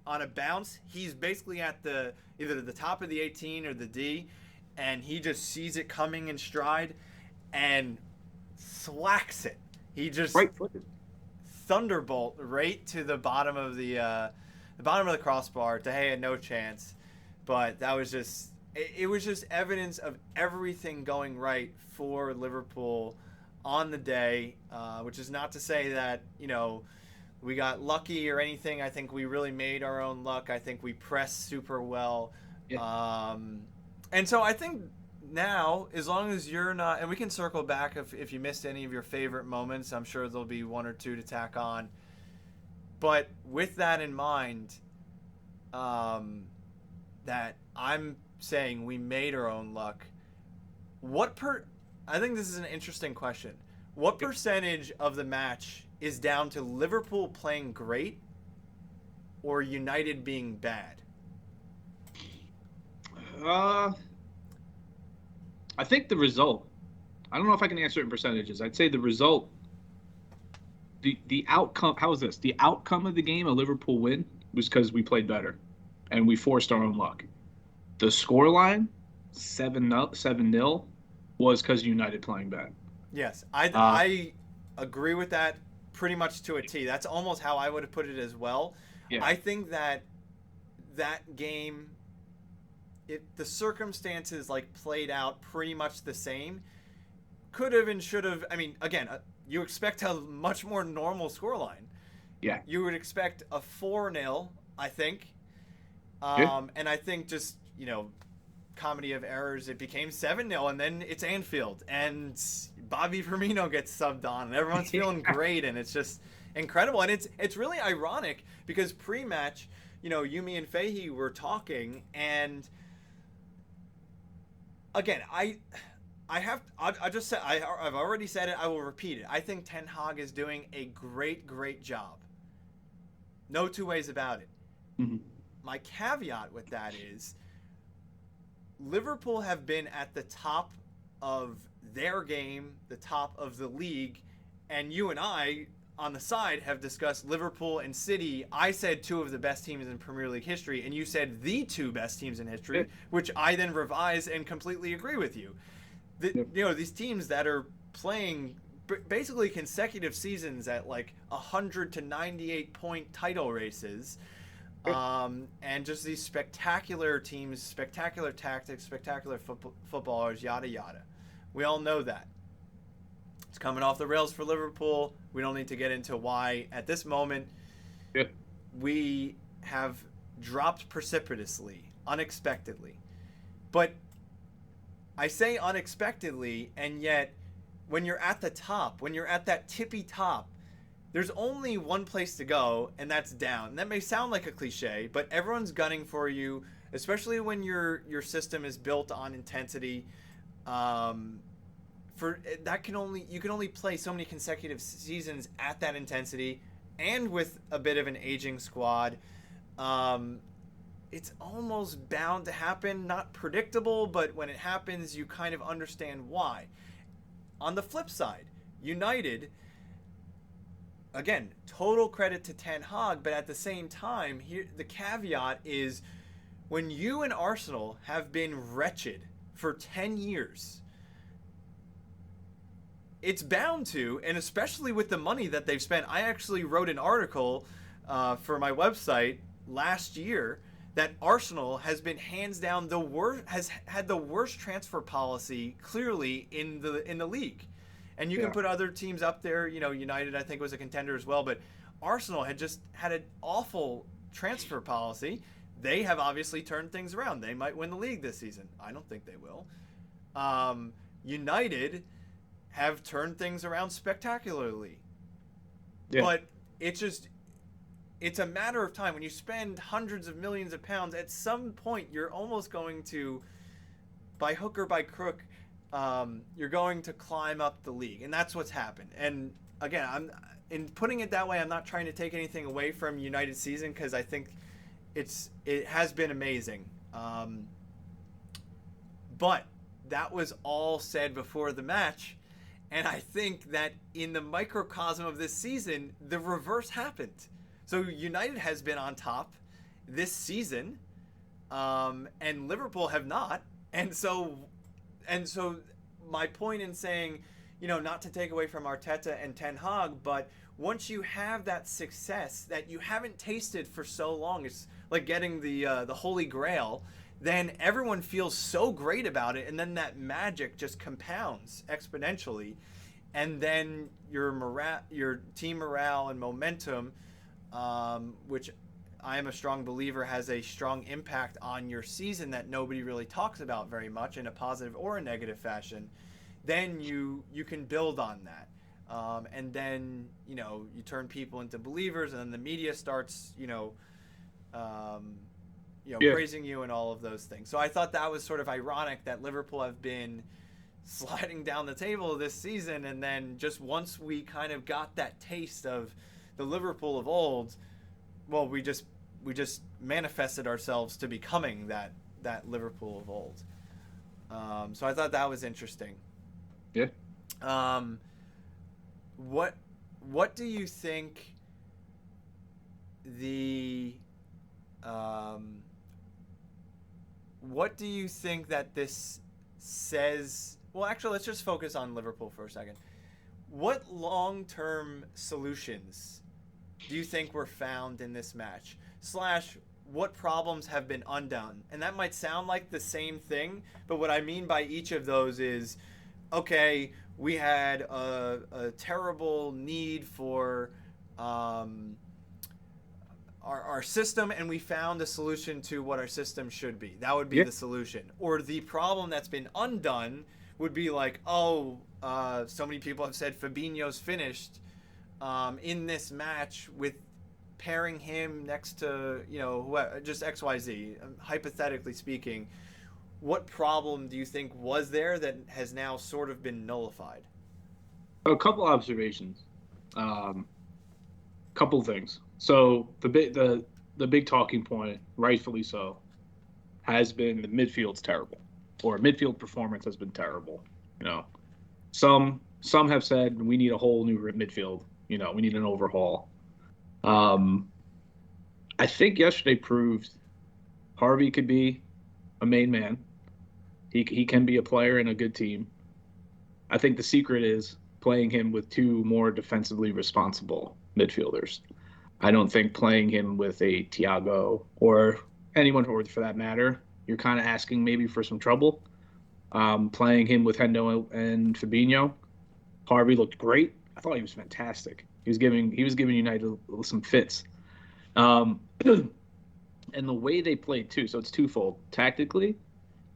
Speaker 1: on a bounce. He's basically at either the top of the 18 or the D, and he just sees it coming in stride and thwacks it. He just
Speaker 2: right-footed.
Speaker 1: Thunderbolt right to the bottom of the crossbar. De Gea had no chance, but that was just it was just evidence of everything going right for Liverpool on the day, which is not to say that we got lucky or anything. I think we really made our own luck. I think we pressed super well, and so I think now, as long as you're not, and we can circle back if you missed any of your favorite moments, I'm sure there'll be 1 or 2 to tack on. But with that in mind, that I'm saying we made our own luck. I think this is an interesting question. What percentage of the match is down to Liverpool playing great or United being bad?
Speaker 2: I think the result, I don't know if I can answer it in percentages. I'd say the result, the outcome, how is this? The outcome of the game, a Liverpool win, was because we played better and we forced our own luck. The scoreline, 7-0, was because United playing bad.
Speaker 1: Yes, I agree with that pretty much to a T. That's almost how I would have put it as well.
Speaker 2: Yeah.
Speaker 1: I think that game, the circumstances played out pretty much the same. Could have and should have. I mean, again, you expect a much more normal scoreline.
Speaker 2: Yeah.
Speaker 1: You would expect a 4-0, I think. And I think just, comedy of errors, it became 7-0, and then it's Anfield, and Bobby Firmino gets subbed on, and everyone's feeling great, and it's just incredible. And it's really ironic because pre-match, you, me, and Fahey were talking, and again, I've already said it. I will repeat it. I think Ten Hag is doing a great job. No 2 ways about it.
Speaker 2: Mm-hmm.
Speaker 1: My caveat with that is Liverpool have been at the top of their game, the top of the league, and you and I on the side have discussed Liverpool and City. I said 2 of the best teams in Premier League history, and you said the 2 best teams in history, which I then revise and completely agree with you. These teams that are playing basically consecutive seasons at 100 to 98 point title races, and just these spectacular teams, spectacular tactics, spectacular footballers, yada yada. We all know that. It's coming off the rails for Liverpool. We don't need to get into why at this moment.
Speaker 2: Yeah.
Speaker 1: We have dropped precipitously, unexpectedly. But I say unexpectedly, and yet when you're at the top, when you're at that tippy top, there's only one place to go, and that's down. And that may sound like a cliche, but everyone's gunning for you, especially when your system is built on intensity. For that you can only play so many consecutive seasons at that intensity, and with a bit of an aging squad. It's almost bound to happen. Not predictable, but when it happens, you kind of understand why. On the flip side, United, again, total credit to Ten Hag, but at the same time, here the caveat is when you and Arsenal have been wretched for 10 years, it's bound to, and especially with the money that they've spent. I actually wrote an article for my website last year that Arsenal has been hands down has had the worst transfer policy clearly in the league. And you can put other teams up there. United I think was a contender as well, but Arsenal had just had an awful transfer policy. They have obviously turned things around. They might win the league this season. I don't think they will. United have turned things around spectacularly. Yeah. But it's a matter of time. When you spend hundreds of millions of pounds, at some point you're almost going to, by hook or by crook, you're going to climb up the league. And that's what's happened. And again, in putting it that way, I'm not trying to take anything away from United's season, because I think it has been amazing. But that was all said before the match. And I think that in the microcosm of this season, the reverse happened. So United has been on top this season, and Liverpool have not. And so my point in saying, not to take away from Arteta and Ten Hag, but once you have that success that you haven't tasted for so long, it's like getting the Holy Grail, then everyone feels so great about it, and then that magic just compounds exponentially, and then your team morale and momentum, which I am a strong believer has a strong impact on your season that nobody really talks about very much in a positive or a negative fashion, then you can build on that. And then, you turn people into believers, and then the media starts, praising you and all of those things. So I thought that was sort of ironic that Liverpool have been sliding down the table this season, and then just once we kind of got that taste of the Liverpool of old, well, we just manifested ourselves to becoming that Liverpool of old. So I thought that was interesting.
Speaker 2: Yeah.
Speaker 1: What do you think what do you think that this says? Well, actually, let's just focus on Liverpool for a second. What long-term solutions do you think were found in this match? / what problems have been undone? And that might sound like the same thing, but what I mean by each of those is, okay, we had a terrible need for our system, and we found a solution to what our system should be. That would be the solution. Or the problem that's been undone would be like, so many people have said Fabinho's finished in this match with pairing him next to, just XYZ, hypothetically speaking. What problem do you think was there that has now sort of been nullified?
Speaker 2: A couple observations. Couple things. So the big talking point, rightfully so, has been the midfield's terrible, or midfield performance has been terrible. Some have said we need a whole new midfield. We need an overhaul. I think yesterday proved Harvey could be a main man. He can be a player in a good team. I think the secret is playing him with two more defensively responsible midfielders. I don't think playing him with a Thiago or anyone for that matter, you're kind of asking maybe for some trouble. Playing him with Hendo and Fabinho, Harvey looked great. I thought he was fantastic. He was giving United some fits. Um, and the way they played too. So it's twofold. Tactically,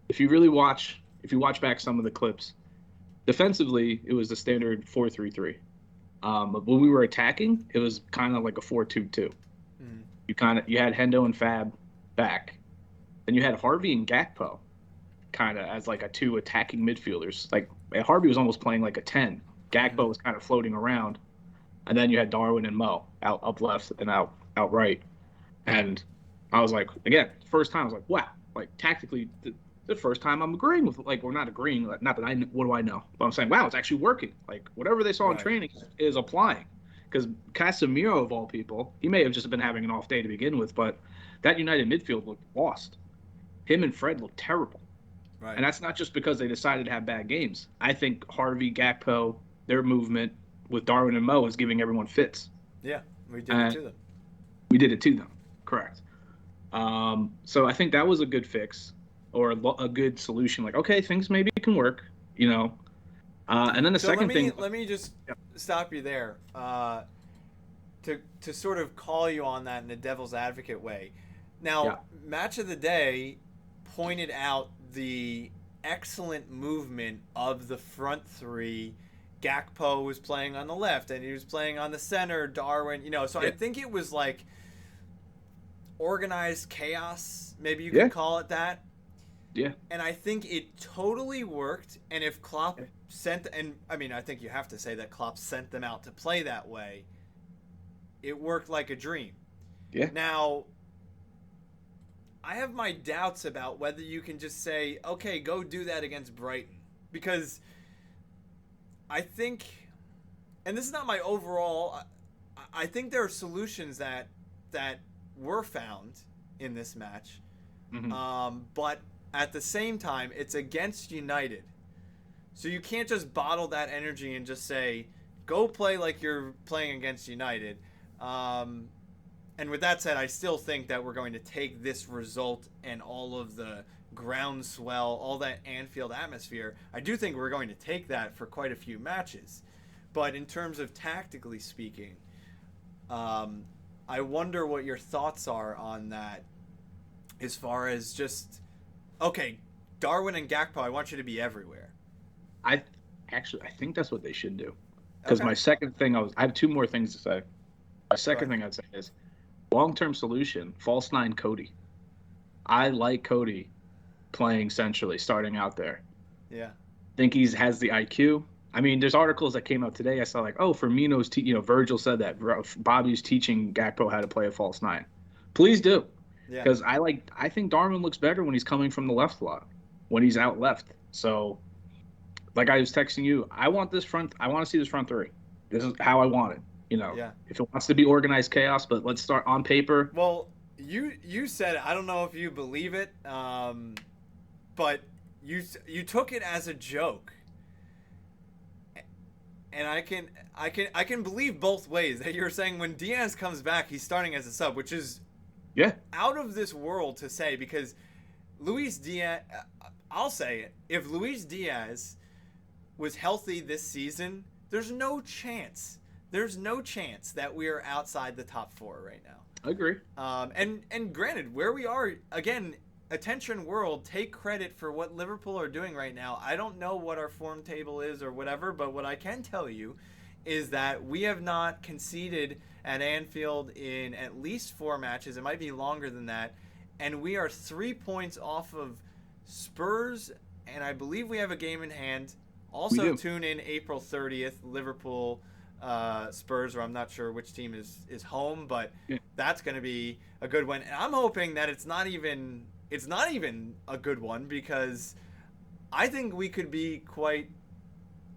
Speaker 2: if you watch back some of the clips, defensively it was the standard 4-3-3. But when we were attacking, it was kind of like a 4-2-2.
Speaker 1: Mm.
Speaker 2: You had Hendo and Fab back, then you had Harvey and Gakpo kind of as like a two attacking midfielders. Like Harvey was almost playing like a 10. Gakpo was kind of floating around, and then you had Darwin and Mo out up left and out right. And I was like, again, first time I was like, wow, like tactically, the first time I'm agreeing with, like, we're not agreeing, like, not that what do I know, but I'm saying, wow, it's actually working. Like whatever they saw in
Speaker 1: Right.
Speaker 2: training is applying. Because Casemiro of all people, he may have just been having an off day to begin with, but that United midfield looked lost. Him and Fred looked terrible.
Speaker 1: Right.
Speaker 2: And that's not just because they decided to have bad games. I think Harvey, Gakpo, their movement with Darwin and Mo is giving everyone fits.
Speaker 1: Yeah, we did it to them.
Speaker 2: We did it to them, correct. So I think that was a good fix or a good solution. Like, okay, things maybe can work, you know. And then the second thing.
Speaker 1: Let me just stop you there. To sort of call you on that in a devil's advocate way. Now, Match of the Day pointed out the excellent movement of the front three. Gakpo was playing on the left, and he was playing on the center. Darwin, so I think it was like organized chaos. Maybe you could call it that.
Speaker 2: Yeah.
Speaker 1: And I think it totally worked. And if Klopp I think you have to say that Klopp sent them out to play that way, it worked like a dream.
Speaker 2: Yeah.
Speaker 1: Now, I have my doubts about whether you can just say, okay, go do that against Brighton. Because I think, and this is not my overall, I think there are solutions that were found in this match. Mm-hmm. But at the same time, it's against United. So you can't just bottle that energy and just say, go play like you're playing against United. And with that said, I still think that we're going to take this result and all of the groundswell, all that Anfield atmosphere. I do think we're going to take that for quite a few matches. But in terms of tactically speaking, I wonder what your thoughts are on that as far as just, okay, Darwin and Gakpo, I want you to be everywhere.
Speaker 2: I think that's what they should do. Because my second thing, I have two more things to say. My second thing I'd say is long-term solution, false nine Cody. I like Cody playing centrally, starting out there.
Speaker 1: Yeah.
Speaker 2: I think he has the IQ. I mean, there's articles that came out today. I saw like, oh, Firmino's, Virgil said that Bobby's teaching Gakpo how to play a false nine. Please do. Because I think Darwin looks better when he's coming from the left slot, when he's out left. So, like I was texting you, I want to see this front three. This is how I want it. If it wants to be organized chaos, but let's start on paper.
Speaker 1: Well, you said it. I don't know if you believe it, but you took it as a joke, and I can believe both ways. That you're saying when Diaz comes back, he's starting as a sub, which is out of this world to say, because Luis Diaz. I'll say it. If Luis Diaz was healthy this season, there's no chance that we are outside the top four right now.
Speaker 2: I agree.
Speaker 1: And granted, where we are, again, attention world, take credit for what Liverpool are doing right now. I don't know what our form table is or whatever, but what I can tell you is that we have not conceded at Anfield in at least 4 matches. It might be longer than that. And we are 3 points off of Spurs, and I believe we have a game in hand. Also, tune in April 30th, Liverpool Spurs, or I'm not sure which team is home, but that's going to be a good one. And I'm hoping that it's not even a good one, because I think we could be quite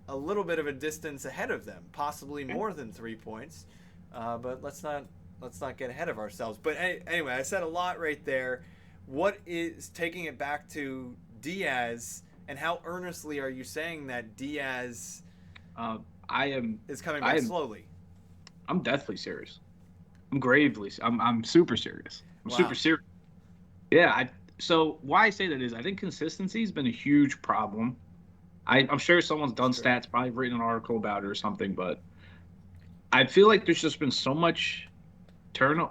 Speaker 1: a little bit of a distance ahead of them, possibly more than 3 points. But let's not get ahead of ourselves. But anyway, I said a lot right there. What is taking it back to Diaz, and how earnestly are you saying that Diaz is coming back slowly?
Speaker 2: I'm deathly serious. I'm super serious. Super serious. Yeah. So why I say that is I think consistency has been a huge problem. I'm sure someone's done stats, probably written an article about it or something, but I feel like there's just been so much so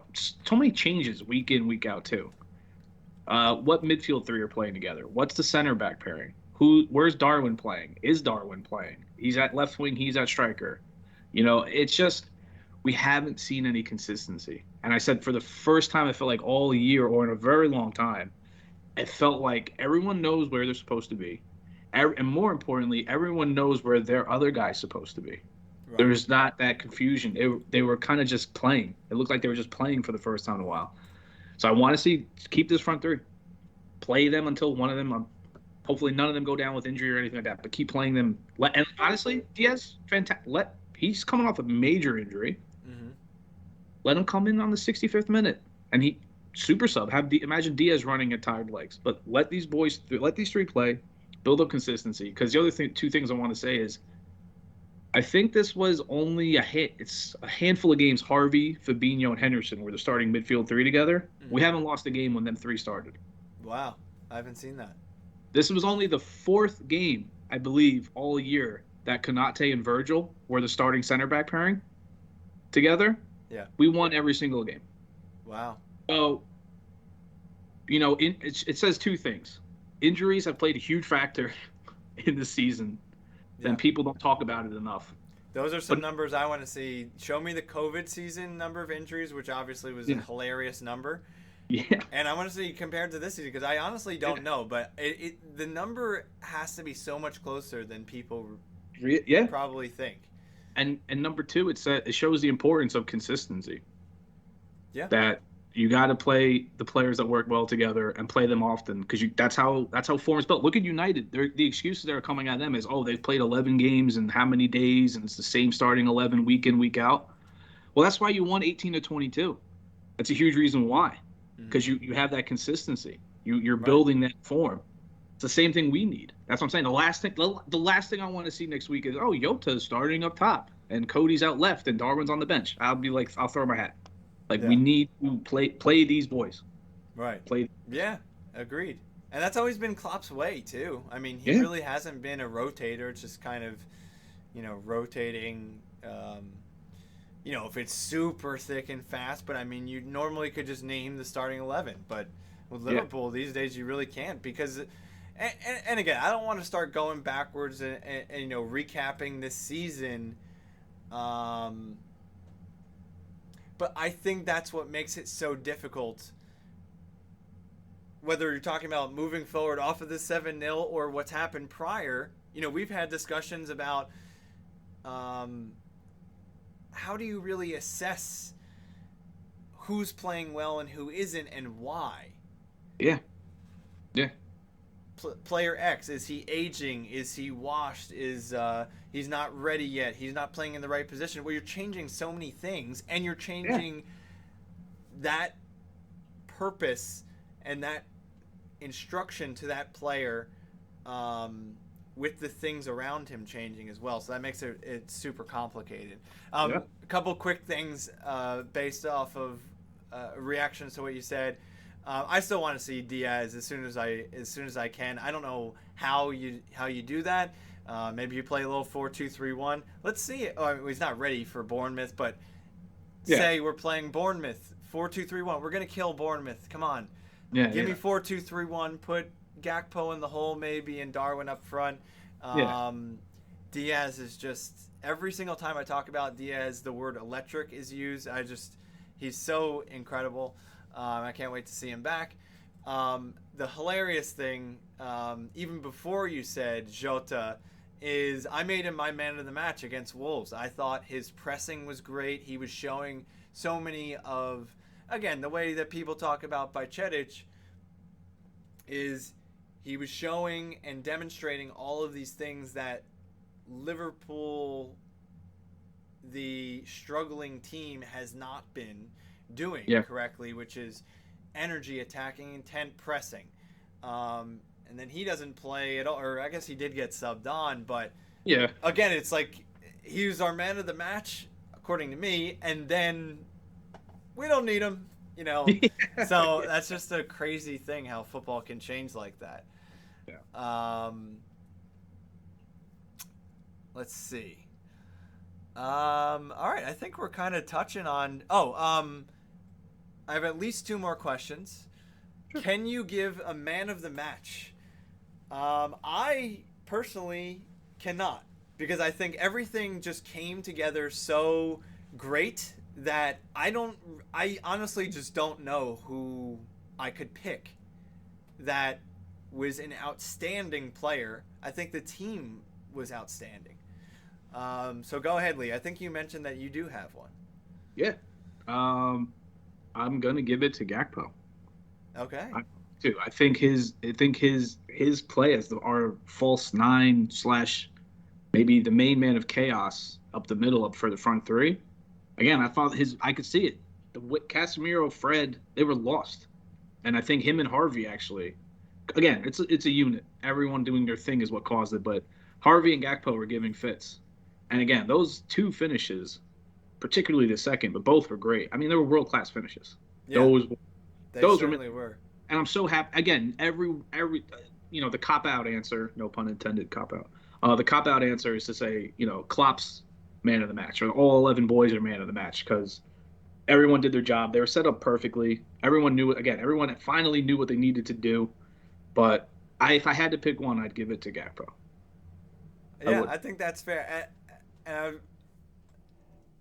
Speaker 2: many changes week in, week out too. What midfield three are playing together? What's the center back pairing? Where's Darwin playing? Is Darwin playing? He's at left wing, he's at striker. It's just we haven't seen any consistency. And I said for the first time, I feel like all year or in a very long time, it felt like everyone knows where they're supposed to be. And more importantly, everyone knows where their other guy's supposed to be.
Speaker 1: Right.
Speaker 2: There's not that confusion. They were kind of just playing. It looked like they were just playing for the first time in a while. So I want to keep this front three. Play them until one of them, hopefully none of them go down with injury or anything like that, but keep playing them. And honestly, Diaz, fantastic. He's coming off a major injury.
Speaker 1: Mm-hmm.
Speaker 2: Let him come in on the 65th minute. And he super sub. Imagine Diaz running at tired legs. But let these three play, build up consistency. Because the other two things I want to say is, I think this was only it's a handful of games. Harvey, Fabinho, and Henderson were the starting midfield three together. Mm-hmm. We haven't lost a game when them three started.
Speaker 1: Wow, I haven't seen that.
Speaker 2: This was only the fourth game, I believe, all year that Konate and Virgil were the starting center back pairing together.
Speaker 1: Yeah.
Speaker 2: We won every single game.
Speaker 1: Wow.
Speaker 2: So, it says two things. Injuries have played a huge factor in the season. And people don't talk about it enough.
Speaker 1: Those are some numbers I want to see. Show me the COVID season number of injuries, which obviously was a hilarious number.
Speaker 2: Yeah.
Speaker 1: And I want to see compared to this season, because I honestly don't know, but the number has to be so much closer than people probably think.
Speaker 2: And number two, it shows the importance of consistency.
Speaker 1: Yeah.
Speaker 2: That you got to play the players that work well together and play them often, because that's how form is built. Look at United. The excuses that are coming at them is, they've played 11 games in how many days, and it's the same starting 11 week in, week out. Well, that's why you won 18-22. That's a huge reason why, because you have that consistency. You're building that form. It's the same thing we need. That's what I'm saying. The last thing I want to see next week is, Yota's starting up top and Cody's out left and Darwin's on the bench. I'll throw my hat. We need to play these boys.
Speaker 1: Right.
Speaker 2: Play.
Speaker 1: Yeah, agreed. And that's always been Klopp's way, too. I mean, he really hasn't been a rotator. It's just kind of, rotating, if it's super thick and fast. But, I mean, you normally could just name the starting 11. But with Liverpool, these days you really can't, because and again, I don't want to start going backwards and recapping this season. But I think that's what makes it so difficult, whether you're talking about moving forward off of the 7-0 or what's happened prior. We've had discussions about how do you really assess who's playing well and who isn't, and why.
Speaker 2: Yeah.
Speaker 1: Player X, is he aging? Is he washed? Is he's not ready yet? He's not playing in the right position. Well, you're changing so many things, and you're changing that purpose and that instruction to that player with the things around him changing as well. So that makes it super complicated. A couple quick things based off of reactions to what you said. I still want to see Diaz as soon as I can. I don't know how you do that. Maybe you play a little 4-2-3-1. Let's see it. He's not ready for Bournemouth, but say we're playing Bournemouth 4-2-3-1. We're gonna kill Bournemouth. Come on. Give me 4-2-3-1. Put Gakpo in the hole maybe, and Darwin up front. Diaz is just, every single time I talk about Diaz, the word electric is used. He's so incredible. I can't wait to see him back. The hilarious thing, even before you said Jota, is I made him my man of the match against Wolves. I thought his pressing was great. He was showing so many of, again, the way that people talk about Bajcetic is he was showing and demonstrating all of these things that Liverpool, the struggling team, has not been doing correctly, which is energy, attacking, intent, pressing. And then he doesn't play at all, or I guess he did get subbed on, but again, it's like he was our man of the match, according to me, and then we don't need him, So that's just a crazy thing how football can change like that. Let's see. All right, I think we're kind of touching on. I have at least two more questions.
Speaker 2: Sure.
Speaker 1: Can you give a man of the match? I personally cannot, because I think everything just came together so great that I honestly just don't know who I could pick that was an outstanding player. I think the team was outstanding. So go ahead, Lee. I think you mentioned that you do have one.
Speaker 2: Yeah. Um, I'm gonna give it to Gakpo.
Speaker 1: Okay.
Speaker 2: I, too. I think his play as our false nine slash maybe the main man of chaos up the middle up for the front three. Again, I could see it. Casemiro, Fred, they were lost, and I think him and Harvey actually. Again, it's a unit. Everyone doing their thing is what caused it, but Harvey and Gakpo were giving fits, and again, those two finishes, particularly the second, but both were great. I mean, they were world class finishes.
Speaker 1: Yeah,
Speaker 2: Those
Speaker 1: they
Speaker 2: those were,
Speaker 1: certainly were.
Speaker 2: and I'm so happy. Again, every the cop out answer, no pun intended, cop out. The cop out answer is to say Klopp's man of the match, or all 11 boys are man of the match because everyone did their job. They were set up perfectly. Everyone knew it. Again, everyone finally knew what they needed to do. But if I had to pick one, I'd give it to Gakpo.
Speaker 1: Yeah, I think that's fair. And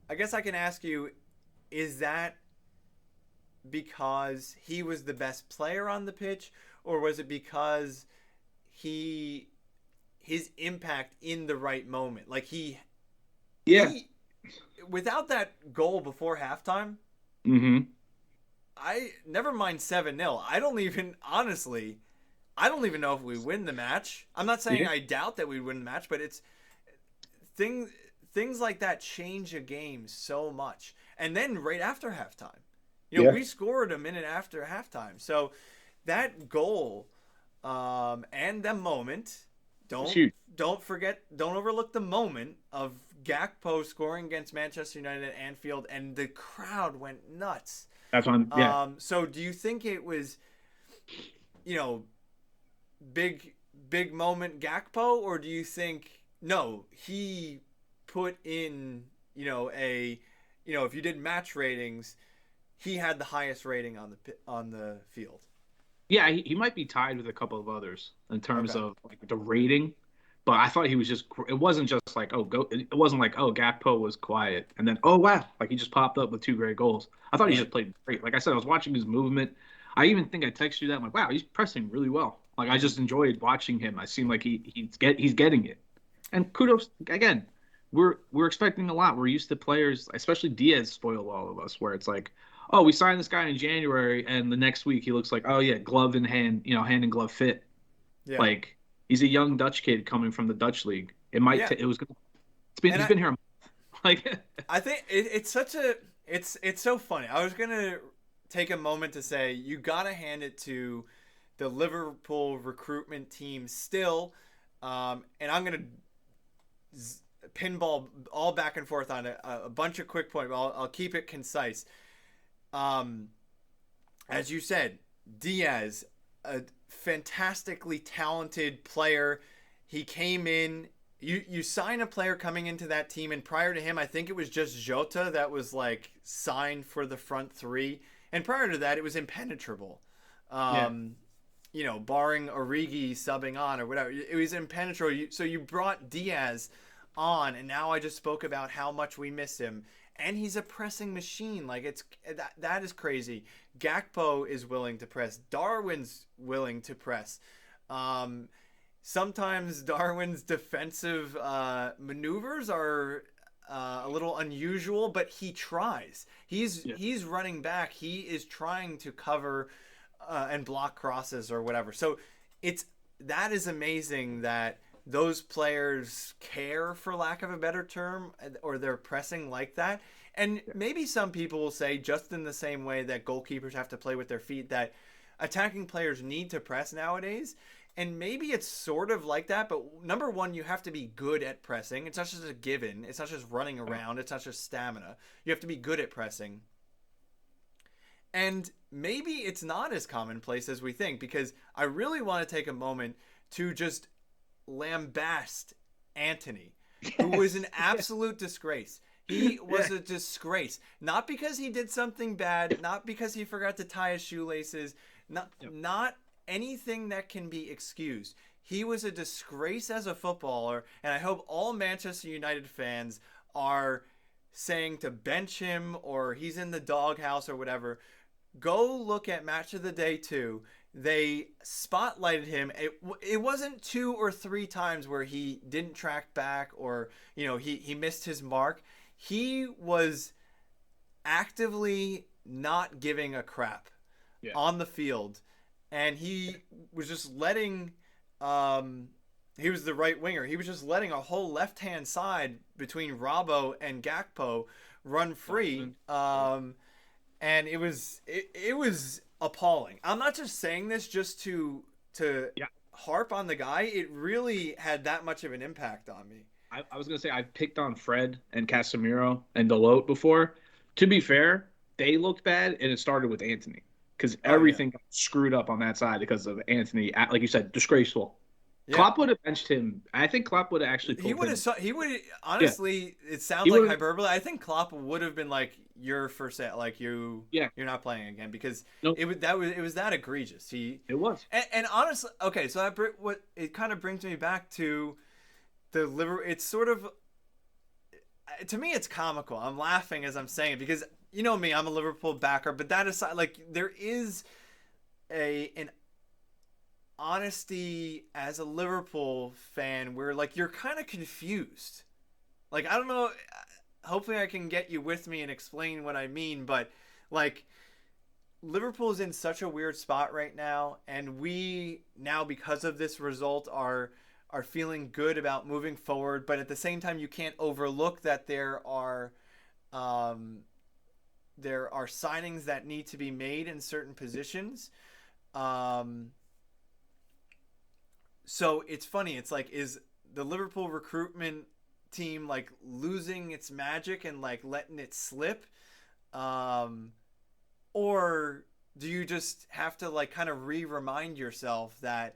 Speaker 1: I guess I can ask you, is that because he was the best player on the pitch, or was it because his impact in the right moment? Like
Speaker 2: Yeah.
Speaker 1: he without that goal before halftime,
Speaker 2: Mm-hmm.
Speaker 1: I never mind 7-0. I don't even know if we win the match. I'm not saying
Speaker 2: Yeah.
Speaker 1: I doubt that we win the match, but it's things like that change a game so much. And then right after halftime,
Speaker 2: Yeah.
Speaker 1: we scored a minute after halftime. So that goal and the moment,
Speaker 2: It's
Speaker 1: don't
Speaker 2: huge.
Speaker 1: don't overlook the moment of Gakpo scoring against Manchester United at Anfield, and the crowd went nuts.
Speaker 2: That's on. Yeah.
Speaker 1: So do you think it was, you know, big moment Gakpo, or do you think no, he put in, if you did match ratings, he had the highest rating on the field?
Speaker 2: Yeah. He might be tied with a couple of others in terms
Speaker 1: Okay.
Speaker 2: of like the rating, but I thought he was just. It wasn't just like oh go. It wasn't like oh Gakpo was quiet and then oh wow like he just popped up with two great goals. I thought he
Speaker 1: Right.
Speaker 2: just played great. Like I said, I was watching his movement. I even think I texted you that. I'm like wow, he's pressing really well. Like I
Speaker 1: Mm-hmm.
Speaker 2: just enjoyed watching him. I seem like he's getting it. And kudos again. We're expecting a lot. We're used to players, especially Diaz, spoil all of us. Where it's like, oh, we signed this guy in January, and the next week he looks like, oh yeah, glove in hand, hand and glove fit.
Speaker 1: Yeah.
Speaker 2: Like he's a young Dutch kid coming from the Dutch league. It might
Speaker 1: Yeah.
Speaker 2: it was it's been
Speaker 1: And
Speaker 2: he's been here a month. Like
Speaker 1: I think it's such a it's so funny. I was gonna take a moment to say you gotta hand it to the Liverpool recruitment team still, and I'm gonna pinball all back and forth on a bunch of quick points. I'll keep it concise. Um, as you said, Diaz, a fantastically talented player. He came in. You sign a player coming into that team, and prior to him, I think it was just Jota that was like signed for the front three, and prior to that, it was impenetrable.
Speaker 2: yeah,
Speaker 1: Um, barring Origi subbing on or whatever, it was impenetrable. So you brought Diaz on, and now I just spoke about how much we miss him, and he's a pressing machine. Like that is crazy. Gakpo is willing to press. Darwin's willing to press. Sometimes Darwin's defensive maneuvers are a little unusual, but he tries.
Speaker 2: yeah,
Speaker 1: He's running back. He is trying to cover and block crosses or whatever. So that is amazing that those players care, for lack of a better term, or they're pressing like that. And
Speaker 2: yeah,
Speaker 1: maybe some people will say, just in the same way that goalkeepers have to play with their feet, that attacking players need to press nowadays. And maybe it's sort of like that, but number one, you have to be good at pressing. It's not just a given. It's not just running around. It's not just stamina. You have to be good at pressing. And maybe it's not as commonplace as we think, because I really want to take a moment to just lambast Antony. who was
Speaker 2: Yes.
Speaker 1: an
Speaker 2: Yeah.
Speaker 1: absolute disgrace. He
Speaker 2: Yeah.
Speaker 1: was a disgrace. Not because he did something bad, not because he forgot to tie his shoelaces,
Speaker 2: Yep.
Speaker 1: not anything that can be excused. He was a disgrace as a footballer, and I hope all Manchester United fans are saying to bench him or he's in the doghouse or whatever. Go look at Match of the Day 2. They spotlighted him. It wasn't 2 or 3 times where he didn't track back or, he missed his mark. He was actively not giving a crap
Speaker 2: Yeah.
Speaker 1: on the field. And he was just letting, um, he was the right winger. He was just letting a whole left hand side between Robbo and Gakpo run free.
Speaker 2: Donovan. Yep.
Speaker 1: And it was appalling. I'm not just saying this just to
Speaker 2: Yeah.
Speaker 1: harp on the guy. It really had that much of an impact on me.
Speaker 2: I was gonna say I've picked on Fred and Casemiro and Delote before. To be fair, they looked bad, and it started with Antony because
Speaker 1: Oh yeah,
Speaker 2: everything got screwed up on that side because of Antony. Like you said, disgraceful.
Speaker 1: yeah.
Speaker 2: Klopp would have benched him. I think Klopp would have actually
Speaker 1: He
Speaker 2: pulled
Speaker 1: would
Speaker 2: him.
Speaker 1: have. He would
Speaker 2: Yeah,
Speaker 1: honestly. It sounds
Speaker 2: he
Speaker 1: like
Speaker 2: would have.
Speaker 1: hyperbole. I think Klopp would have been like, "You're for sale. Like
Speaker 2: Yeah,
Speaker 1: you're not playing again," because
Speaker 2: no,
Speaker 1: it was that egregious. He
Speaker 2: it was.
Speaker 1: and honestly, okay. So what it kind of brings me back to the liver. It's sort of, to me, it's comical. I'm laughing as I'm saying it because you know me, I'm a Liverpool backer. But that aside, like there is an honesty as a Liverpool fan where like you're kind of confused. Like I don't know. Hopefully, I can get you with me and explain what I mean. But like Liverpool is in such a weird spot right now, and we now because of this result are feeling good about moving forward. But at the same time, you can't overlook that um, there are signings that need to be made in certain positions. Um, so it's funny. It's like, is the Liverpool recruitment team like losing its magic and like letting it slip? Um, or do you just have to like kind of remind yourself that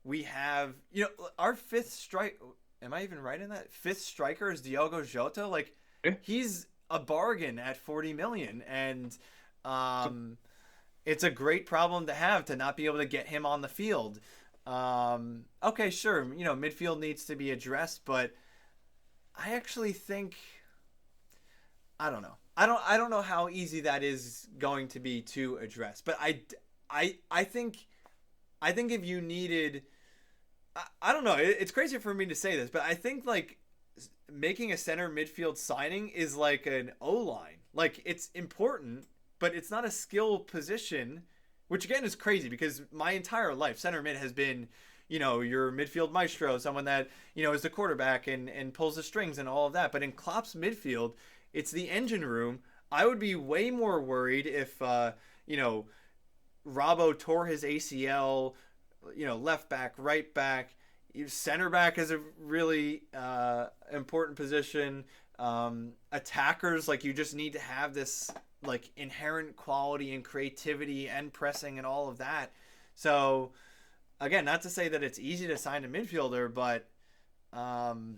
Speaker 1: we have, our fifth strike. Am I even right in that? Fifth striker is Diogo Jota. Like,
Speaker 2: Yeah.
Speaker 1: he's a bargain at 40 million, and
Speaker 2: So,
Speaker 1: um, it's a great problem to have to not be able to get him on the field. Okay, sure, midfield needs to be addressed, but I actually think I don't know. I don't know how easy that is going to be to address, but I think if you needed, I don't know. It's crazy for me to say this, but I think like making a center midfield signing is like an O line. Like it's important, but it's not a skill position, which again is crazy because my entire life center mid has been, your midfield maestro, someone that is the quarterback and pulls the strings and all of that. But in Klopp's midfield, it's the engine room. I would be way more worried if you know Robbo tore his ACL, left back, right back. Center back is a really important position. Attackers, like you just need to have this like inherent quality and creativity and pressing and all of that. So again, not to say that it's easy to sign a midfielder, but um,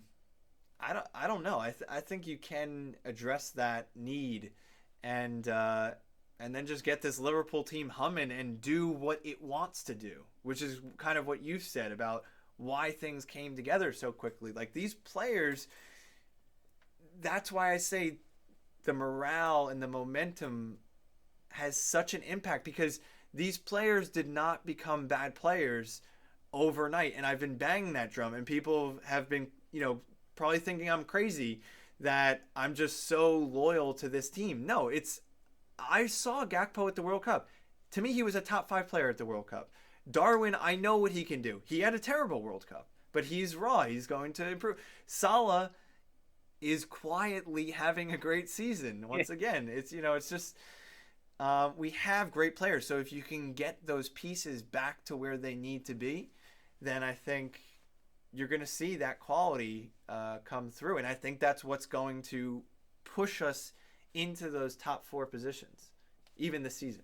Speaker 1: I don't know. I think you can address that need and and then just get this Liverpool team humming and do what it wants to do, which is kind of what you said about why things came together so quickly. Like these players, that's why I say the morale and the momentum has such an impact because these players did not become bad players overnight. And I've been banging that drum, and people have been, probably thinking I'm crazy that I'm just so loyal to this team. No, I saw Gakpo at the World Cup. To me, he was a top 5 player at the World Cup. Darwin, I know what he can do. He had a terrible World Cup, but he's raw. He's going to improve. Salah is quietly having a great season.
Speaker 2: yeah.
Speaker 1: Once again, it's just we have great players. So if you can get those pieces back to where they need to be, then I think you're going to see that quality come through. And I think that's what's going to push us into those top 4 positions, even this season.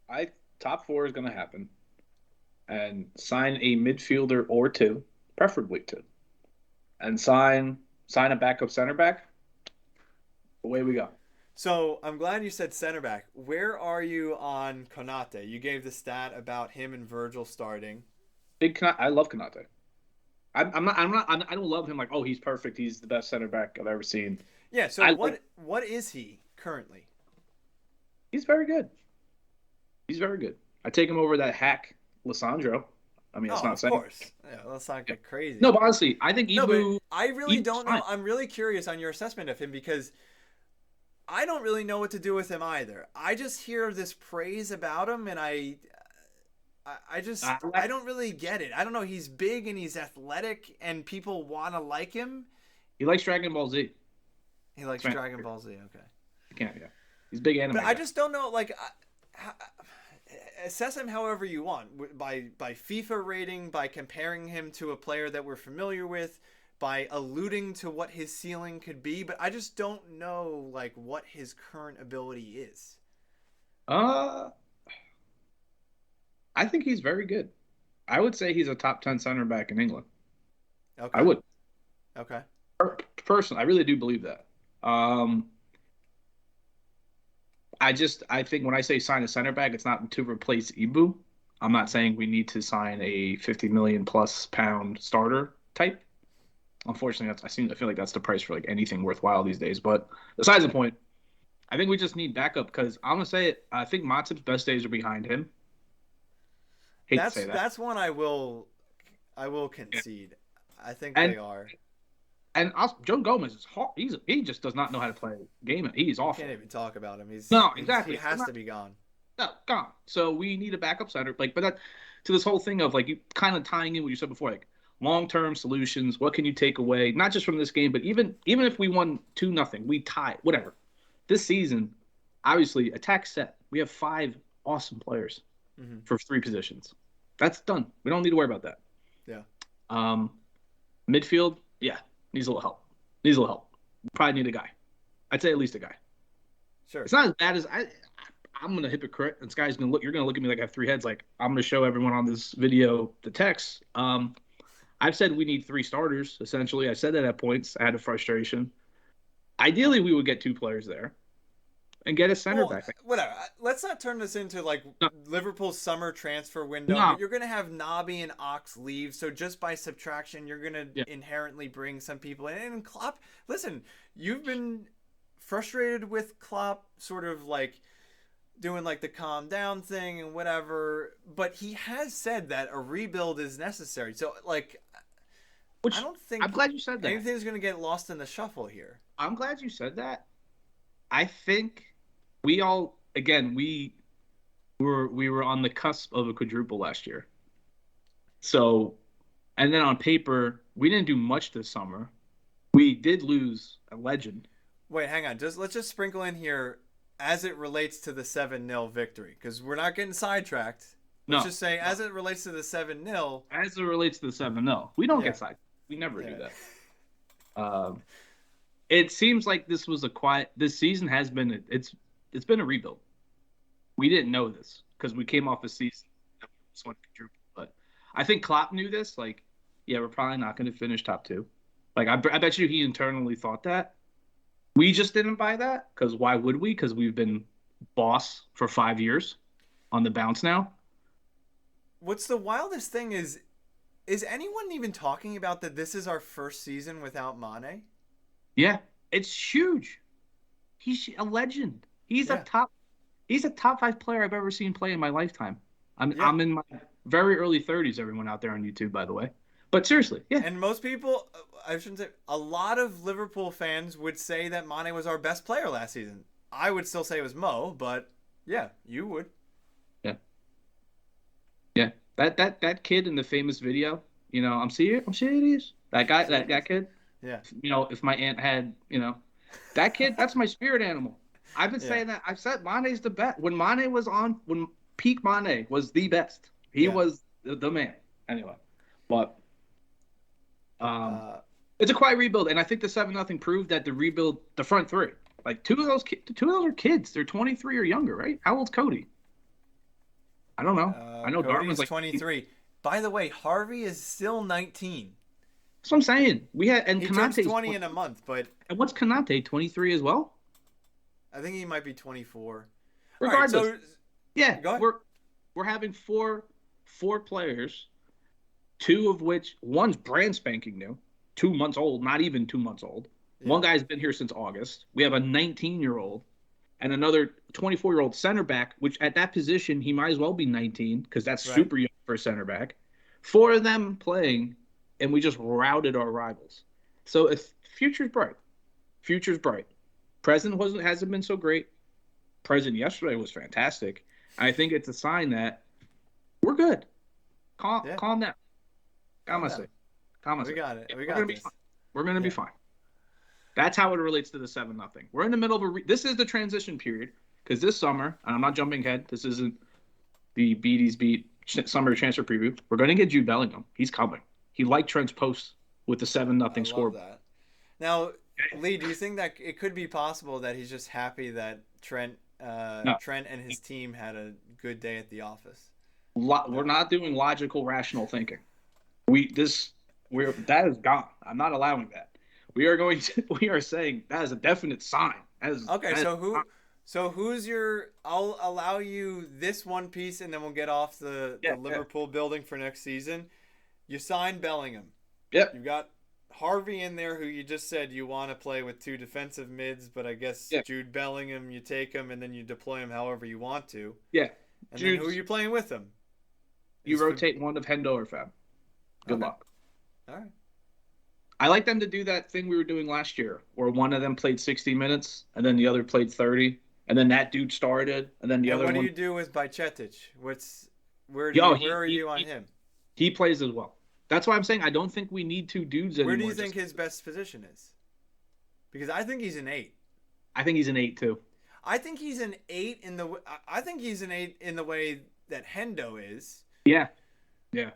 Speaker 2: I top four is going to happen, and sign a midfielder or two, preferably two, and sign sign a backup center back. Away we go.
Speaker 1: So I'm glad you said center back. Where are you on Konate? You gave the stat about him and Virgil starting.
Speaker 2: I love Konate. I don't love him like, oh, he's perfect. He's the best center back I've ever seen.
Speaker 1: Yeah. So what is he currently?
Speaker 2: He's very good. He's very good. I take him over that hack Lissandro. I mean, it's not saying.
Speaker 1: Of course. Yeah, let's not get crazy.
Speaker 2: No, but honestly, I think Ibu.
Speaker 1: No, but I really don't know.
Speaker 2: Fine.
Speaker 1: I'm really curious on your assessment of him because I don't really know what to do with him either. I just hear this praise about him, and I don't really get it. I don't know. He's big and he's athletic, and people want to like him.
Speaker 2: He likes Dragon Ball Z.
Speaker 1: He likes Dragon Ball Z. Okay.
Speaker 2: You can't. Yeah. He's big anime.
Speaker 1: But I just don't know. Like, assess him however you want, by FIFA rating, by comparing him to a player that we're familiar with, by alluding to what his ceiling could be. But I just don't know like what his current ability is.
Speaker 2: I think he's very good. I would say he's a top 10 center back in England.
Speaker 1: Okay.
Speaker 2: I would.
Speaker 1: Okay.
Speaker 2: Personally, I really do believe that. I think when I say sign a center back, it's not to replace Ibu. I'm not saying we need to sign a 50 million plus pound starter type. Unfortunately, I feel like that's the price for like anything worthwhile these days. But besides the point, I think we just need backup because I'm gonna say it. I think Matip's best days are behind him.
Speaker 1: To say that. That's one I will concede. Yeah. I think they are.
Speaker 2: And also, Joe Gomez is hard. He just does not know how to play a game. He's awful.
Speaker 1: Can't even talk about him.
Speaker 2: Exactly.
Speaker 1: He has to be gone.
Speaker 2: No, gone. So we need a backup center. But to this whole thing of like you kind of tying in what you said before, like long-term solutions. What can you take away? Not just from this game, but even if we won 2-0, we tied, whatever. This season, obviously, attack set. We have 5 awesome players for 3 positions. That's done. We don't need to worry about that.
Speaker 1: Yeah.
Speaker 2: Midfield, yeah. Needs a little help. Probably need a guy. I'd say at least a guy.
Speaker 1: Sure.
Speaker 2: It's not as bad as I'm gonna hypocrite, and Sky's gonna look. You're gonna look at me like I have 3 heads. Like I'm gonna show everyone on this video the text. I've said we need 3 starters. Essentially, I said that at points. I had a frustration. Ideally, we would get 2 players there, and get a center back.
Speaker 1: Whatever. Let's not turn this into like Liverpool's summer transfer window.
Speaker 2: No.
Speaker 1: You're going to have Naby and Ox leave, so just by subtraction, you're going to inherently bring some people in. And Klopp, listen, you've been frustrated with Klopp sort of like doing like the calm down thing and whatever, but he has said that a rebuild is necessary. So like, I don't think
Speaker 2: I'm glad you said that.
Speaker 1: Anything's going to get lost in the shuffle here.
Speaker 2: I'm glad you said that. I think we all, again, we were on the cusp of a quadruple last year. So, and then on paper, we didn't do much this summer. We did lose a legend.
Speaker 1: Wait, hang on. Let's just sprinkle in here as it relates to the 7-0 victory, because we're not getting sidetracked. Let's just say as it relates to the 7-0.
Speaker 2: As it relates to the 7-0. We don't get sidetracked. We never do that. It seems like this season has been it's been a rebuild. We didn't know this because we came off a season that was quadruple. But I think Klopp knew this. Like, yeah, we're probably not going to finish top 2. Like, I bet you he internally thought that. We just didn't buy that because why would we? Because we've been boss for 5 years on the bounce now.
Speaker 1: What's the wildest thing is anyone even talking about that this is our first season without Mane?
Speaker 2: Yeah, it's huge. He's a legend. He's a top 5 player I've ever seen play in my lifetime. I'm in my very early 30s, everyone out there on YouTube, by the way. But seriously, yeah.
Speaker 1: And most people, I shouldn't say, a lot of Liverpool fans would say that Mane was our best player last season. I would still say it was Mo, but yeah, you would.
Speaker 2: Yeah. Yeah. That kid in the famous video, you know, I'm serious. That guy, that kid.
Speaker 1: Yeah.
Speaker 2: You know, if my aunt had, you know, that kid, that's my spirit animal. I've been saying that. I've said Mane's the best. When peak Mane was the best. He was the man. Anyway, but it's a quiet rebuild, and I think the 7-0 proved that the rebuild, the front 3, like two of those are kids. They're 23 or younger, right? How old's Cody? I don't know. I know
Speaker 1: Cody's
Speaker 2: Darwin's like
Speaker 1: 23. By the way, Harvey is still 19.
Speaker 2: That's what I'm saying. We had and
Speaker 1: He turns
Speaker 2: Konate's
Speaker 1: 20 in a month, but
Speaker 2: and what's Konate? 23 as well.
Speaker 1: I think he might be 24. All right,
Speaker 2: Regardless,
Speaker 1: so
Speaker 2: yeah,
Speaker 1: go ahead.
Speaker 2: we're having four players, two of which one's brand spanking new, 2 months old, not even 2 months old.
Speaker 1: Yeah,
Speaker 2: One guy's been here since August. We have a 19-year-old and another 24-year-old center back, which at that position he might as well be 19 because that's
Speaker 1: right.
Speaker 2: super young for a center back. Four of them playing, and we just routed our rivals. So if future's bright, future's bright. Present wasn't hasn't been so great. Present yesterday was fantastic. I think it's a sign that we're good. Calm,
Speaker 1: Yeah,
Speaker 2: calm down.
Speaker 1: calm down.
Speaker 2: Calm Calm
Speaker 1: We got it. We
Speaker 2: We're gonna
Speaker 1: got
Speaker 2: be fine.
Speaker 1: this.
Speaker 2: We're gonna be
Speaker 1: Yeah.
Speaker 2: fine. That's how it relates to the 7-0. We're in the middle of this is the transition period because this summer, and I'm not jumping ahead. This isn't the Beaties Beat summer transfer preview. We're gonna get Jude Bellingham. He's coming. He liked Trent's post with the 7-0
Speaker 1: I love
Speaker 2: score.
Speaker 1: that. Now, Lee, do you think that it could be possible that he's just happy that
Speaker 2: No,
Speaker 1: Trent and his team had a good day at the office?
Speaker 2: we're
Speaker 1: No.
Speaker 2: not doing logical, rational thinking. That is gone. I'm not allowing that. We are going to. We are saying that is a definite sign.
Speaker 1: Okay,
Speaker 2: That is
Speaker 1: so who's your? I'll allow you this one piece, and then we'll get off the
Speaker 2: yeah, yeah.
Speaker 1: Liverpool building for next season. You signed Bellingham.
Speaker 2: Yep.
Speaker 1: You got Harvey in there, who you just said you want to play with two defensive mids, but I guess
Speaker 2: Yeah.
Speaker 1: Jude Bellingham, you take him and then you deploy him however you want to.
Speaker 2: Yeah.
Speaker 1: And then
Speaker 2: Jude,
Speaker 1: who are you playing with him?
Speaker 2: you
Speaker 1: Is Fab-
Speaker 2: rotate one of Hendo or Fab. Good
Speaker 1: okay,
Speaker 2: luck.
Speaker 1: all right.
Speaker 2: I like them to do that thing we were doing last year, where one of them played 60 minutes and then the other played 30, and then that dude started, and then the
Speaker 1: And
Speaker 2: other
Speaker 1: what do
Speaker 2: one.
Speaker 1: you do with Bajcetic?
Speaker 2: Yo,
Speaker 1: Where are you on him?
Speaker 2: he plays as well. That's why I'm saying I don't think we need two dudes
Speaker 1: Where do
Speaker 2: anymore.
Speaker 1: you think his best position is? Because I think he's an 8.
Speaker 2: I think he's an 8 too.
Speaker 1: I think he's an 8 in the. I think he's an 8 in the way that Hendo is.
Speaker 2: Yeah, yeah.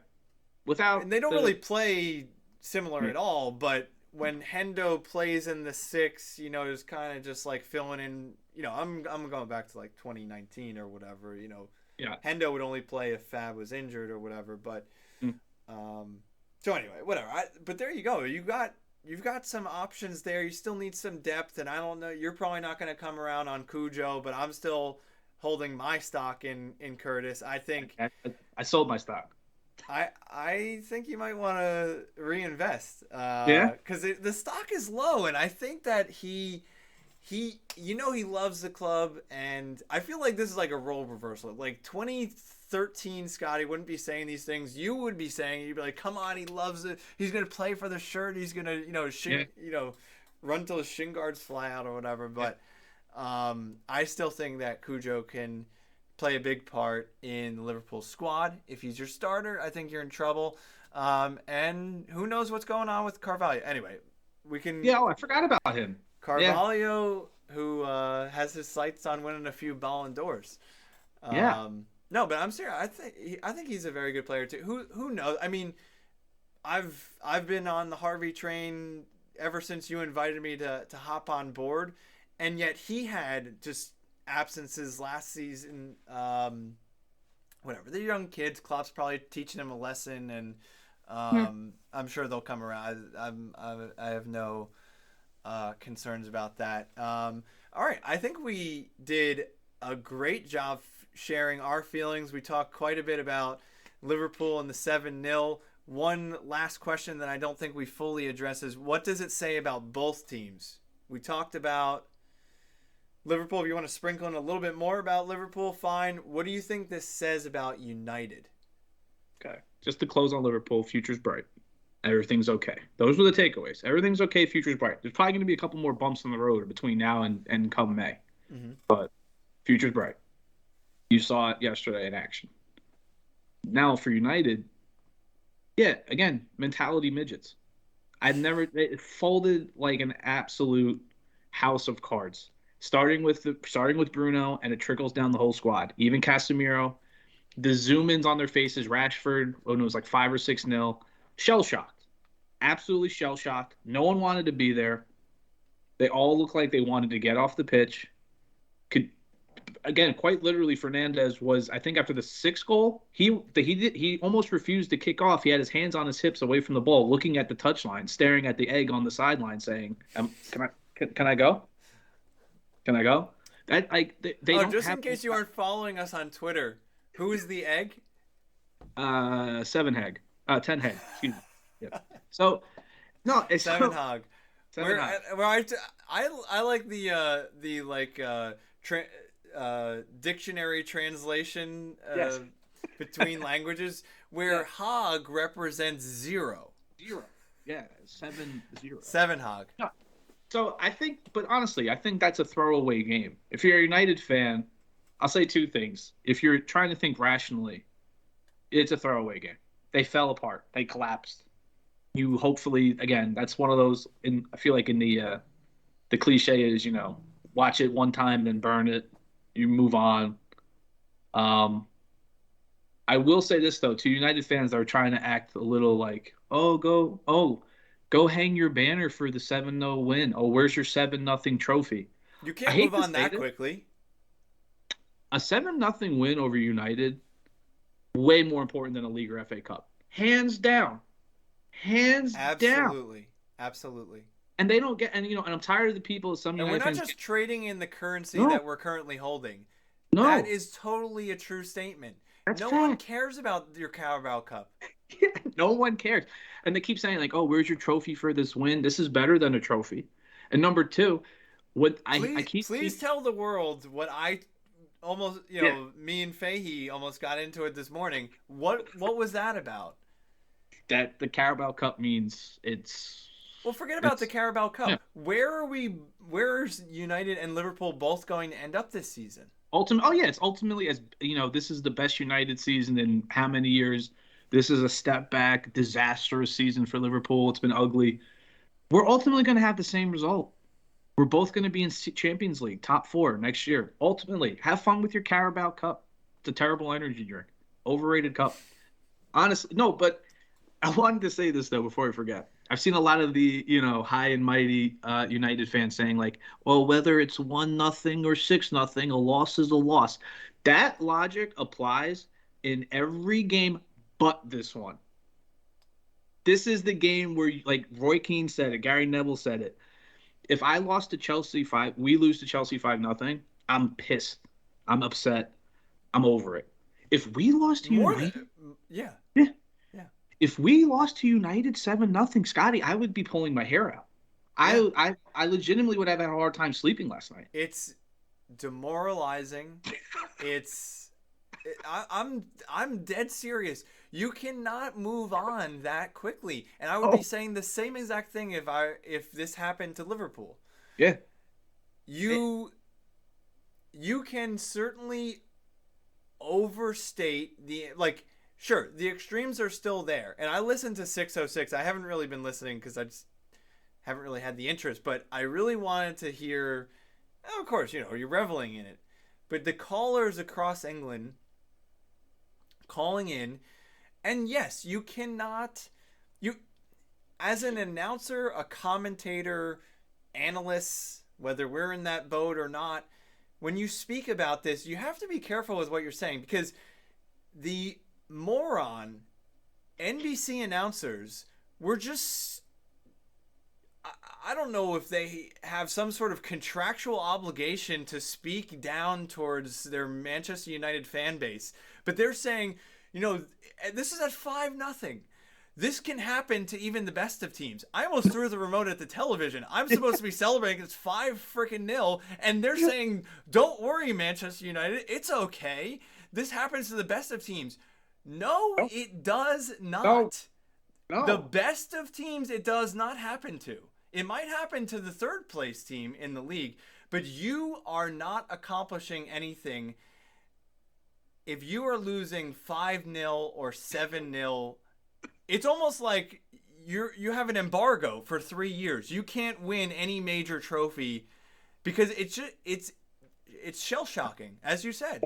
Speaker 2: Without
Speaker 1: And they don't
Speaker 2: the
Speaker 1: really play similar
Speaker 2: yeah,
Speaker 1: at all, but when Hendo plays in the 6, it's kind of just like filling in. I'm going back to like 2019 or whatever.
Speaker 2: yeah.
Speaker 1: Hendo would only play if Fab was injured or whatever. But
Speaker 2: Mm.
Speaker 1: so anyway, whatever. But there you go. You've got some options there. You still need some depth, and I don't know. You're probably not going to come around on Cujo, but I'm still holding my stock in Curtis. I think
Speaker 2: I sold my stock.
Speaker 1: I think you might want to reinvest
Speaker 2: Yeah,
Speaker 1: because the stock is low, and I think that he loves the club, and I feel like this is like a role reversal. Like 2013, Scotty wouldn't be saying these things. You would be saying, you'd be like, "Come on, he loves it. He's gonna play for the shirt. He's gonna run till his shin guards fly out or whatever." But I still think that Cujo can play a big part in the Liverpool squad. If he's your starter, I think you're in trouble. And who knows what's going on with Carvalho? Anyway, we can.
Speaker 2: yeah. Oh, I forgot about him. Yeah,
Speaker 1: Carvalho, who has his sights on winning a few Ballon d'Ors.
Speaker 2: yeah.
Speaker 1: No, but I'm serious. I think he's a very good player too. Who knows? I mean, I've been on the Harvey train ever since you invited me to hop on board, and yet he had just absences last season. Whatever. They're young kids. Klopp's probably teaching them a lesson, and I'm sure they'll come around. I have no concerns about that. All right, I think we did a great job sharing our feelings. We talked quite a bit about Liverpool and the 7-0. One last question that I don't think we fully address is, what does it say about both teams? We talked about Liverpool. If you want to sprinkle in a little bit more about Liverpool, fine. What do you think this says about United?
Speaker 2: Okay. Just to close on Liverpool, future's bright. Everything's okay. Those were the takeaways. Everything's okay. Future's bright. There's probably going to be a couple more bumps on the road between now and come May, but future's bright. You saw it yesterday in action. Now for United, yeah, again, mentality midgets. It folded like an absolute house of cards. Starting with Bruno, and it trickles down the whole squad. Even Casemiro, the zoom ins on their faces. Rashford, when it was like 5 or 6-0, shell shocked, absolutely shell shocked. No one wanted to be there. They all looked like they wanted to get off the pitch. Could again, quite literally, Fernandez was, I think, after the sixth goal, he almost refused to kick off. He had his hands on his hips away from the ball, looking at the touchline, staring at the egg on the sideline, saying, can I go? Can I go?" That like they
Speaker 1: Oh,
Speaker 2: don't
Speaker 1: just
Speaker 2: have
Speaker 1: in case you aren't following us on Twitter, who is the egg?
Speaker 2: seven heg, 10 heg. Excuse me. Yeah. So no, it's
Speaker 1: Seven
Speaker 2: so
Speaker 1: Hog.
Speaker 2: seven hog.
Speaker 1: Where I like the like dictionary translation
Speaker 2: Yes.
Speaker 1: between languages where
Speaker 2: Yeah.
Speaker 1: hog represents zero.
Speaker 2: 0. Yeah, 7-0.
Speaker 1: Seven Hog.
Speaker 2: No. So I think, but honestly, I think that's a throwaway game. If you're a United fan, I'll say two things. If you're trying to think rationally, it's a throwaway game. They fell apart. They collapsed. You hopefully, again, that's one of those. I feel like in the cliche is, watch it one time, then burn it. You move on. Um, I will say this though, to United fans that are trying to act a little like, go hang your banner for the 7-0 win. Oh, where's your 7-0 trophy?
Speaker 1: You
Speaker 2: I
Speaker 1: can't
Speaker 2: hate
Speaker 1: move
Speaker 2: to
Speaker 1: on
Speaker 2: say
Speaker 1: that
Speaker 2: this.
Speaker 1: quickly.
Speaker 2: A 7-0 win over United, way more important than a league or FA Cup. Hands down. Hands down.
Speaker 1: Absolutely. Absolutely.
Speaker 2: And they don't get, and I'm tired of the people, some
Speaker 1: And we're
Speaker 2: United
Speaker 1: not
Speaker 2: fans.
Speaker 1: just trading in the currency
Speaker 2: No,
Speaker 1: that we're currently holding. That
Speaker 2: no,
Speaker 1: is totally a true statement.
Speaker 2: that's
Speaker 1: No one
Speaker 2: fact.
Speaker 1: cares about your Carabao Cup.
Speaker 2: No one cares. And they keep saying, like, oh, where's your trophy for this win? This is better than a trophy. And number two, what I keep
Speaker 1: Please
Speaker 2: seeing,
Speaker 1: tell the world what I almost,
Speaker 2: yeah,
Speaker 1: me and Fahey almost got into it this morning. What was that about?
Speaker 2: that the Carabao Cup means
Speaker 1: Well, forget about the
Speaker 2: it's
Speaker 1: Carabao
Speaker 2: yeah.
Speaker 1: Cup. Where's United and Liverpool both going to end up this season?
Speaker 2: It's ultimately, as this is the best United season in how many years? This is a step back, disastrous season for Liverpool. It's been ugly. We're ultimately going to have the same result. We're both going to be in Champions League, top 4 next year. Ultimately, have fun with your Carabao Cup. It's a terrible energy drink. Overrated cup. Honestly, no, but I wanted to say this, though, before I forget. I've seen a lot of the, high and mighty United fans saying, like, well, whether it's 1-0 or 6-0, a loss is a loss. That logic applies in every game but this one. This is the game where, like Roy Keane said it, Gary Neville said it. If I lost to Chelsea we lose to Chelsea 5-0, I'm pissed. I'm upset. I'm over it. If we lost to
Speaker 1: More
Speaker 2: United,
Speaker 1: than yeah,
Speaker 2: yeah.
Speaker 1: yeah,
Speaker 2: If we lost to United 7-0, Scotty, I would be pulling my hair out.
Speaker 1: yeah.
Speaker 2: I legitimately would have had a hard time sleeping last night.
Speaker 1: It's demoralizing. It's I'm dead serious. You cannot move on that quickly. And I would be
Speaker 2: Oh,
Speaker 1: saying the same exact thing if this happened to Liverpool.
Speaker 2: yeah. It,
Speaker 1: You can certainly overstate the like sure, the extremes are still there. And I listened to 606. I haven't really been listening cuz I just haven't really had the interest, but I really wanted to hear of course, you're reveling in it. But the callers across England calling in. And yes, you cannot you as an announcer, a commentator, analyst, whether we're in that boat or not, when you speak about this, you have to be careful with what you're saying because the moron NBC announcers were just I don't know if they have some sort of contractual obligation to speak down towards their Manchester United fan base, but they're saying, this is at 5-0. This can happen to even the best of teams. I almost threw the remote at the television. I'm supposed to be celebrating. It's 5-0, and they're saying, "Don't worry, Manchester United. It's okay. This happens to the best of teams." No,
Speaker 2: no,
Speaker 1: it does
Speaker 2: no,
Speaker 1: not. The
Speaker 2: no.
Speaker 1: best of teams, it does not happen to. It might happen to the third place team in the league, but you are not accomplishing anything if you are losing 5-0 or 7-0. It's almost like you have an embargo for 3 years. You can't win any major trophy because it's shell shocking, as you said.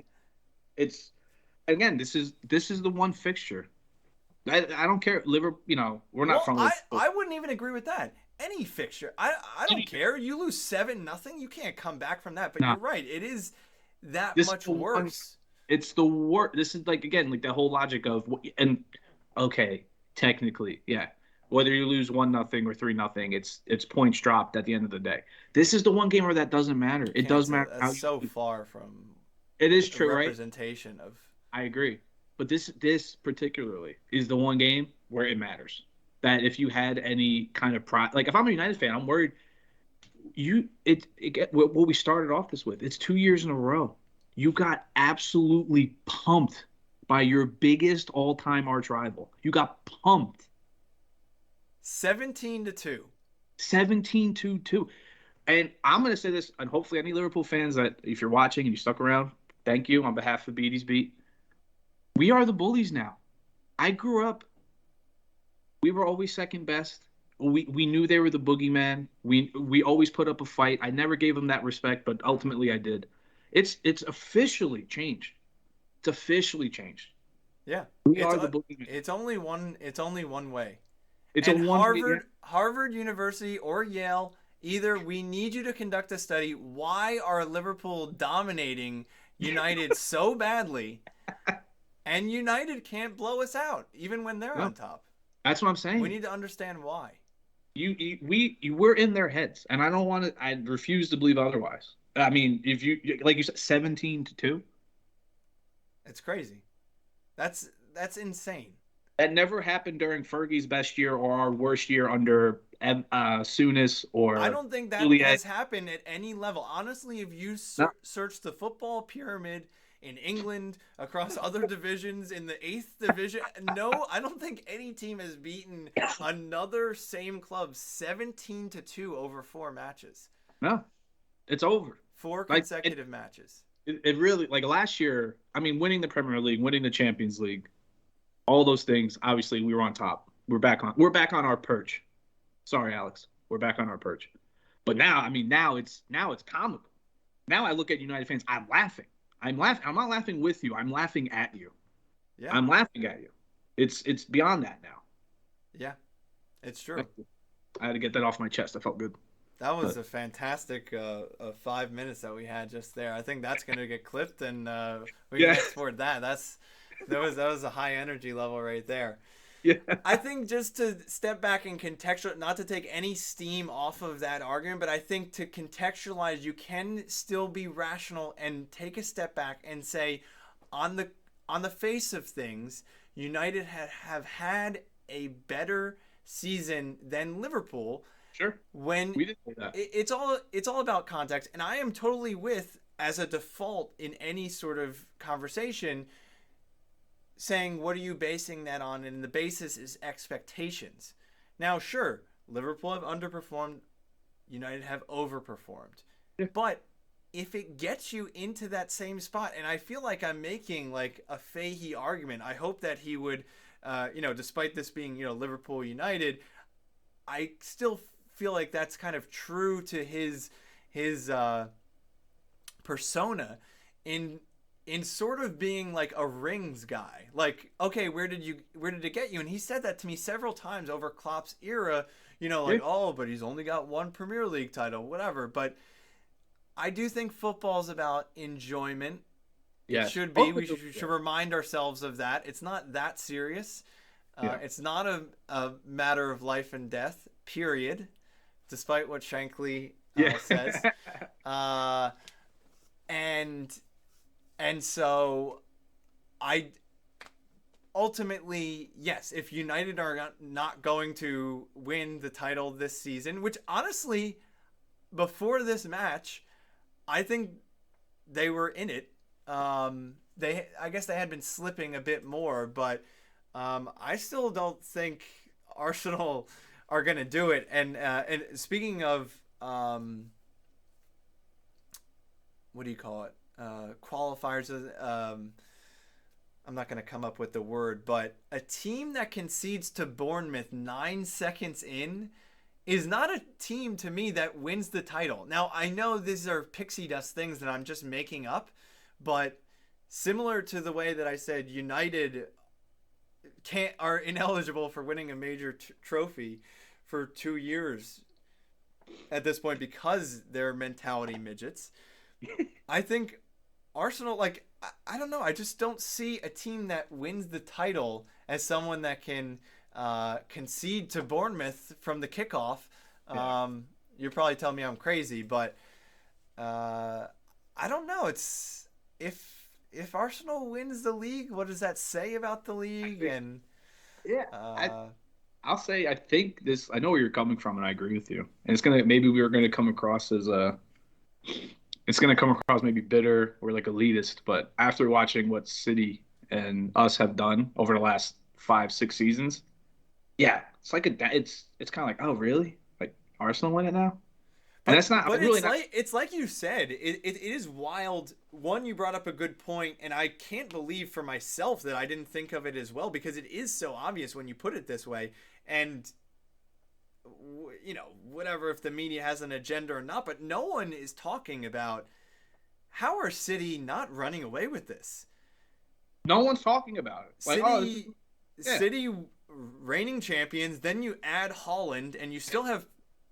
Speaker 2: It's again, this is the one fixture. I don't care. Liverpool, we're not
Speaker 1: Well,
Speaker 2: from
Speaker 1: I
Speaker 2: Liverpool.
Speaker 1: I wouldn't even agree with that. Any fixture, I don't care. You lose 7-0, you can't come back from that. But
Speaker 2: No,
Speaker 1: you're right. It is that
Speaker 2: This is
Speaker 1: much
Speaker 2: the one.
Speaker 1: worse.
Speaker 2: It's the worst. This is like again like the whole logic of and okay, technically, yeah. Whether you lose 1-0 or 3-0, it's points dropped at the end of the day. This is the one game where that doesn't matter. It does matter
Speaker 1: That's
Speaker 2: how you
Speaker 1: so
Speaker 2: lose.
Speaker 1: far from
Speaker 2: It is
Speaker 1: a
Speaker 2: true, right?
Speaker 1: representation of.
Speaker 2: I agree. But this particularly is the one game where it matters. That if you had any kind of pride, like if I'm a United fan, I'm worried. It get what we started off this with. It's 2 years in a row. You got absolutely pumped by your biggest all-time arch rival. You got pumped
Speaker 1: 17-2.
Speaker 2: 17-2. And I'm going to say this, and hopefully any Liverpool fans that if you're watching and you stuck around, thank you on behalf of Beatty's Beat. We are the bullies now. I grew up, we were always second best. We knew they were the boogeyman. We always put up a fight. I never gave them that respect, but ultimately I did. It's officially changed. It's officially changed.
Speaker 1: Yeah.
Speaker 2: We
Speaker 1: It's
Speaker 2: are the boogeyman.
Speaker 1: it's only one way.
Speaker 2: It's a
Speaker 1: And
Speaker 2: one way.
Speaker 1: Harvard University or Yale, either we need you to conduct a study why are Liverpool dominating United so badly, and United can't blow us out even when they're
Speaker 2: No,
Speaker 1: on top.
Speaker 2: that's what I'm
Speaker 1: We
Speaker 2: saying.
Speaker 1: need to understand why.
Speaker 2: We're in their heads, and I don't want to. I refuse to believe otherwise. I mean, if you like you said, 17-2.
Speaker 1: It's crazy. That's insane.
Speaker 2: That never happened during Fergie's best year or our worst year under Souness
Speaker 1: I
Speaker 2: or
Speaker 1: don't think that
Speaker 2: Juliet.
Speaker 1: has happened at any level. Honestly, if you
Speaker 2: No,
Speaker 1: search the football pyramid in England, across other divisions, in the eighth division, no, I don't think any team has beaten another same club 17-2 over 4 matches,
Speaker 2: no, it's over.
Speaker 1: four
Speaker 2: Like
Speaker 1: consecutive matches.
Speaker 2: it really like last year. I mean, winning the Premier League, winning the Champions League, all those things. Obviously, we were on top. We're back on our perch. Sorry, Alex. We're back on our perch. But now, I mean, now it's comical. Now I look at United fans, I'm laughing. I'm laughing. I'm not laughing with you. I'm laughing at you.
Speaker 1: Yeah,
Speaker 2: I'm laughing at you. It's beyond that now.
Speaker 1: yeah, it's true.
Speaker 2: I had to get that off my chest. I felt good.
Speaker 1: That was
Speaker 2: But
Speaker 1: a fantastic 5 minutes that we had just there. I think that's going to get clipped, and we can
Speaker 2: yeah,
Speaker 1: export that. That was a high energy level right there.
Speaker 2: yeah,
Speaker 1: I think just to step back and contextual, not to take any steam off of that argument, but I think to contextualize, you can still be rational and take a step back and say, on the face of things, United have had a better season than Liverpool.
Speaker 2: sure.
Speaker 1: When
Speaker 2: We did say that.
Speaker 1: it's all about context, and I am totally with, as a default in any sort of conversation, saying, what are you basing that on? And the basis is expectations. Now, sure, Liverpool have underperformed, United have overperformed.
Speaker 2: Yeah.
Speaker 1: But if it gets you into that same spot, and I feel like I'm making like a Fahey argument, I hope that he would, despite this being, Liverpool United, I still feel like that's kind of true to his persona in sort of being like a rings guy. Like, okay, where did it get you? And he said that to me several times over Klopp's era, like,
Speaker 2: Yeah.
Speaker 1: oh, but he's only got one Premier League title, whatever. But I do think football's about enjoyment. It
Speaker 2: Yes.
Speaker 1: should be.
Speaker 2: Both
Speaker 1: We
Speaker 2: of them,
Speaker 1: should,
Speaker 2: yeah.
Speaker 1: should remind ourselves of that. It's not that serious.
Speaker 2: Yeah.
Speaker 1: It's not a matter of life and death, period, despite what Shankly
Speaker 2: Yeah.
Speaker 1: says. Uh, and so I ultimately, yes, if United are not going to win the title this season, which honestly, before this match, I think they were in it. I guess they had been slipping a bit more, but I still don't think Arsenal are going to do it. And speaking of what do you call it? Qualifiers. I'm not going to come up with the word, but a team that concedes to Bournemouth 9 seconds in is not a team to me that wins the title. Now, I know these are pixie dust things that I'm just making up, but similar to the way that I said United are ineligible for winning a major trophy for 2 years at this point because they're mentality midgets. I think Arsenal, like, I don't know. I just don't see a team that wins the title as someone that can concede to Bournemouth from the kickoff.
Speaker 2: Yeah.
Speaker 1: You're probably telling me I'm crazy, but I don't know. It's if Arsenal wins the league, what does that say about the
Speaker 2: I
Speaker 1: league?
Speaker 2: think,
Speaker 1: And
Speaker 2: yeah,
Speaker 1: uh,
Speaker 2: I'll say I think this. I know where you're coming from, and I agree with you. And it's gonna maybe we were gonna come across as it's gonna come across maybe bitter or like elitist. But after watching what City and us have done over the last 5, 6 seasons, yeah, it's like it's kind of like, oh really? Like Arsenal win it now? And that's not
Speaker 1: but
Speaker 2: really
Speaker 1: it's
Speaker 2: not.
Speaker 1: like you said, it is wild. One, you brought up a good point, and I can't believe for myself that I didn't think of it as well, because it is so obvious when you put it this way. And you know, whatever if the media has an agenda or not, but no one is talking about how are City not running away with this.
Speaker 2: No one's talking about it. Like, oh, this is,
Speaker 1: City,
Speaker 2: yeah,
Speaker 1: City, reigning champions. Then you add Holland, and you still have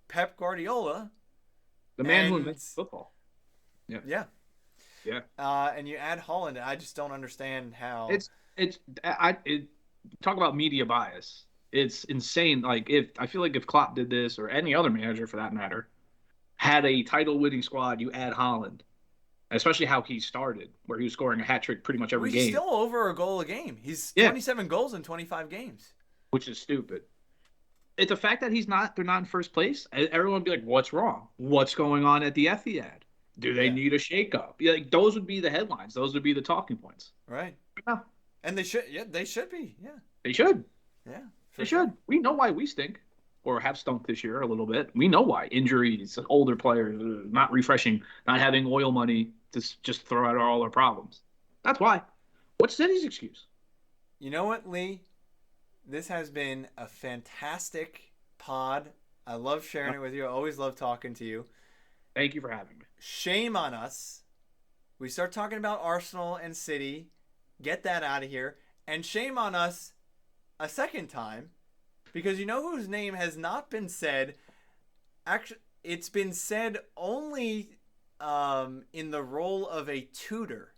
Speaker 1: Pep Guardiola,
Speaker 2: the man who
Speaker 1: and
Speaker 2: invented football. Yeah,
Speaker 1: yeah,
Speaker 2: yeah.
Speaker 1: and you add Holland. I just don't understand how.
Speaker 2: It's talk about media bias. It's insane. Like if I feel like if Klopp did this or any other manager for that matter had a title winning squad, you add Holland, especially how he started, where he was scoring a hat trick pretty much
Speaker 1: Well,
Speaker 2: every
Speaker 1: he's
Speaker 2: game.
Speaker 1: still over a goal a game. He's
Speaker 2: Yeah,
Speaker 1: 27 goals in 25 games.
Speaker 2: which is stupid. It's a fact that they're not in first place. Everyone would be like, "What's wrong? What's going on at the Etihad? Do they
Speaker 1: Yeah,
Speaker 2: need a shakeup?" Yeah, like those would be the headlines. Those would be the talking points.
Speaker 1: right.
Speaker 2: No,
Speaker 1: And they should. Yeah, they should be. Yeah,
Speaker 2: they should.
Speaker 1: yeah,
Speaker 2: They
Speaker 1: for sure.
Speaker 2: should. We know why we stink or have stunk this year a little bit. We know why. Injuries, older players, not refreshing, not having oil money to just throw out all our problems. That's why. What's City's excuse?
Speaker 1: You know what, Lee? This has been a fantastic pod. I love sharing it with you. I always love talking to you.
Speaker 2: Thank you for having me.
Speaker 1: Shame on us. We start talking about Arsenal and City. Get that out of here. And shame on us a second time, because you know whose name has not been said. Actually, it's been said only in the role of a tutor.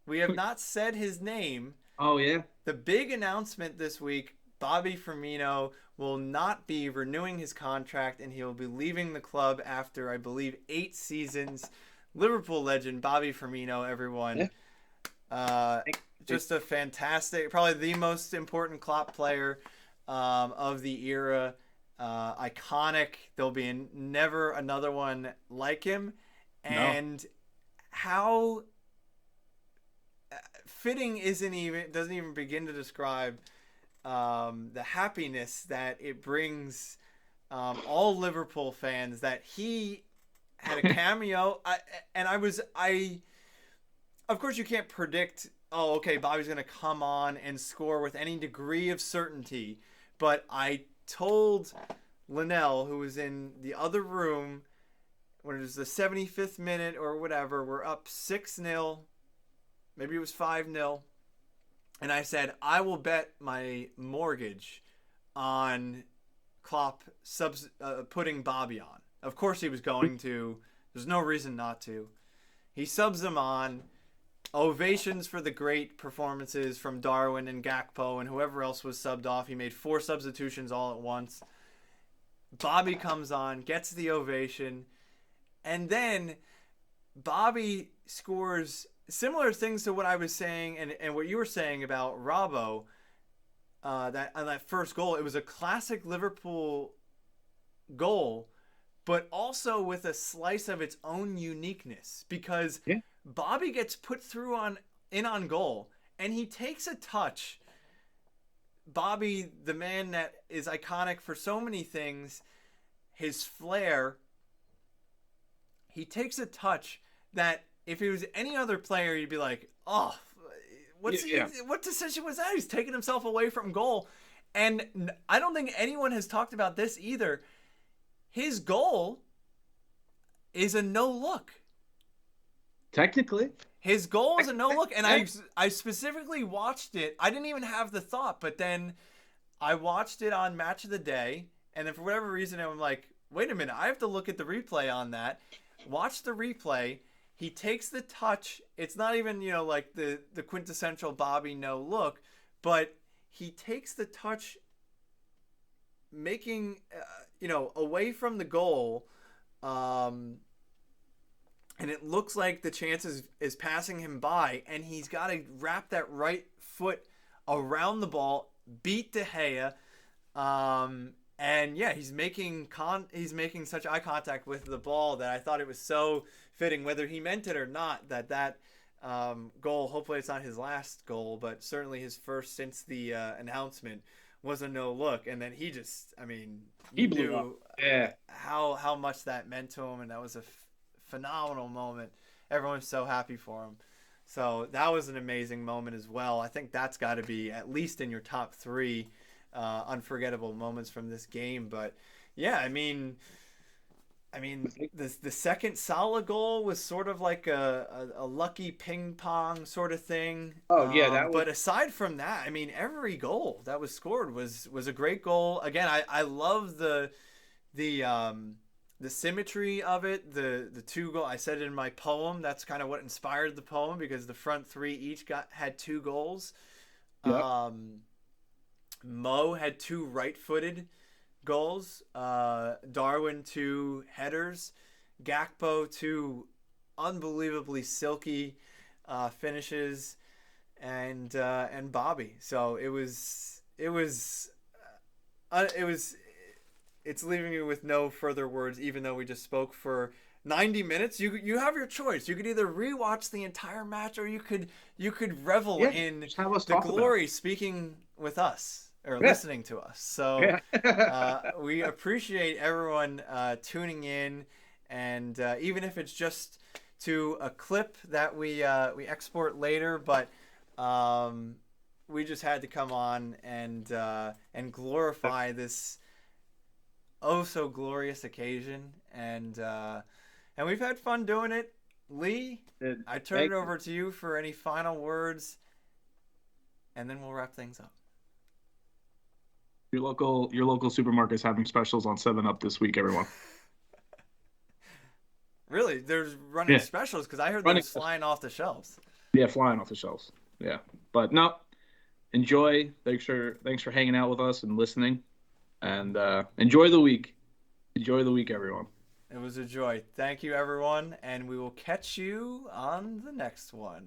Speaker 1: We have not said his name.
Speaker 2: Oh yeah.
Speaker 1: The big announcement this week: Bobby Firmino will not be renewing his contract, and he will be leaving the club after, I believe, 8 seasons. Liverpool legend Bobby Firmino, everyone.
Speaker 2: Yeah.
Speaker 1: Uh, just a fantastic, probably the most important Klopp player of the era. Iconic. There'll be never another one like him.
Speaker 2: No.
Speaker 1: And how fitting doesn't even begin to describe the happiness that it brings all Liverpool fans that he had a cameo. Of course, you can't predict, oh, okay, Bobby's going to come on and score with any degree of certainty. But I told Linnell, who was in the other room, when it was the 75th minute or whatever, we're up 6-0. Maybe it was 5-0. And I said, I will bet my mortgage on Klopp putting Bobby on. Of course he was going to. There's no reason not to. He subs him on. Ovations for the great performances from Darwin and Gakpo and whoever else was subbed off. He made 4 substitutions all at once. Bobby comes on, gets the ovation, and then Bobby scores similar things to what I was saying and what you were saying about Robbo. That on that first goal, it was a classic Liverpool goal, but also with a slice of its own uniqueness, because
Speaker 2: Yeah.
Speaker 1: Bobby gets put through on goal, and he takes a touch. Bobby, the man that is iconic for so many things, his flair, he takes a touch that if he was any other player, you'd be like, oh,
Speaker 2: Yeah.
Speaker 1: what decision was that? He's taking himself away from goal. And I don't think anyone has talked about this either. His goal is a no look.
Speaker 2: Technically.
Speaker 1: His goal is a no look, and I specifically watched it. I didn't even have the thought, but then I watched it on Match of the Day, and then for whatever reason, I'm like, wait a minute, I have to look at the replay on that. Watch the replay. he takes the touch. It's not even, like the quintessential Bobby no look, but he takes the touch, making, away from the goal. Um, and it looks like the chance is passing him by, and he's got to wrap that right foot around the ball, beat De Gea, and yeah, he's making such eye contact with the ball that I thought it was so fitting, whether he meant it or not, that goal. Hopefully, it's not his last goal, but certainly his first since the announcement was a no look, and then he just, I mean,
Speaker 2: He
Speaker 1: you
Speaker 2: blew up.
Speaker 1: knew
Speaker 2: Yeah.
Speaker 1: how much that meant to him, and that was a phenomenal moment. Everyone's so happy for him. So that was an amazing moment as well. I think that's got to be at least in your top three unforgettable moments from this game. But yeah, the second Salah goal was sort of like a lucky ping pong sort of thing.
Speaker 2: Oh yeah, that was
Speaker 1: But aside from that, I mean, every goal that was scored was a great goal. Again, I love the symmetry of it. The two goal. I said it in my poem. That's kind of what inspired the poem, because the front three each had two goals.
Speaker 2: yep.
Speaker 1: Mo had two right-footed goals. Darwin two headers. Gakpo two unbelievably silky finishes, and Bobby. So it's leaving me with no further words, even though we just spoke for 90 minutes. You have your choice. You could either rewatch the entire match, or you could revel
Speaker 2: Yeah,
Speaker 1: in
Speaker 2: just have us
Speaker 1: the
Speaker 2: talk about
Speaker 1: glory speaking with us, or
Speaker 2: it. Yeah.
Speaker 1: listening to us. So
Speaker 2: Yeah.
Speaker 1: we appreciate everyone tuning in, and even if it's just to a clip that we export later, but we just had to come on and glorify this oh so glorious occasion, and we've had fun doing it. Lee, I turn it over to you for any final words, and then we'll wrap things up.
Speaker 2: Your local supermarket's having specials on 7-Up this week, everyone.
Speaker 1: Really, there's running
Speaker 2: Yeah,
Speaker 1: specials, because I heard
Speaker 2: running.
Speaker 1: those flying off the shelves.
Speaker 2: Yeah, flying off the shelves. Yeah, but no, enjoy. Thanks for hanging out with us and listening, and enjoy the week. Enjoy the week, everyone.
Speaker 1: It was a joy. Thank you, everyone, and we will catch you on the next one.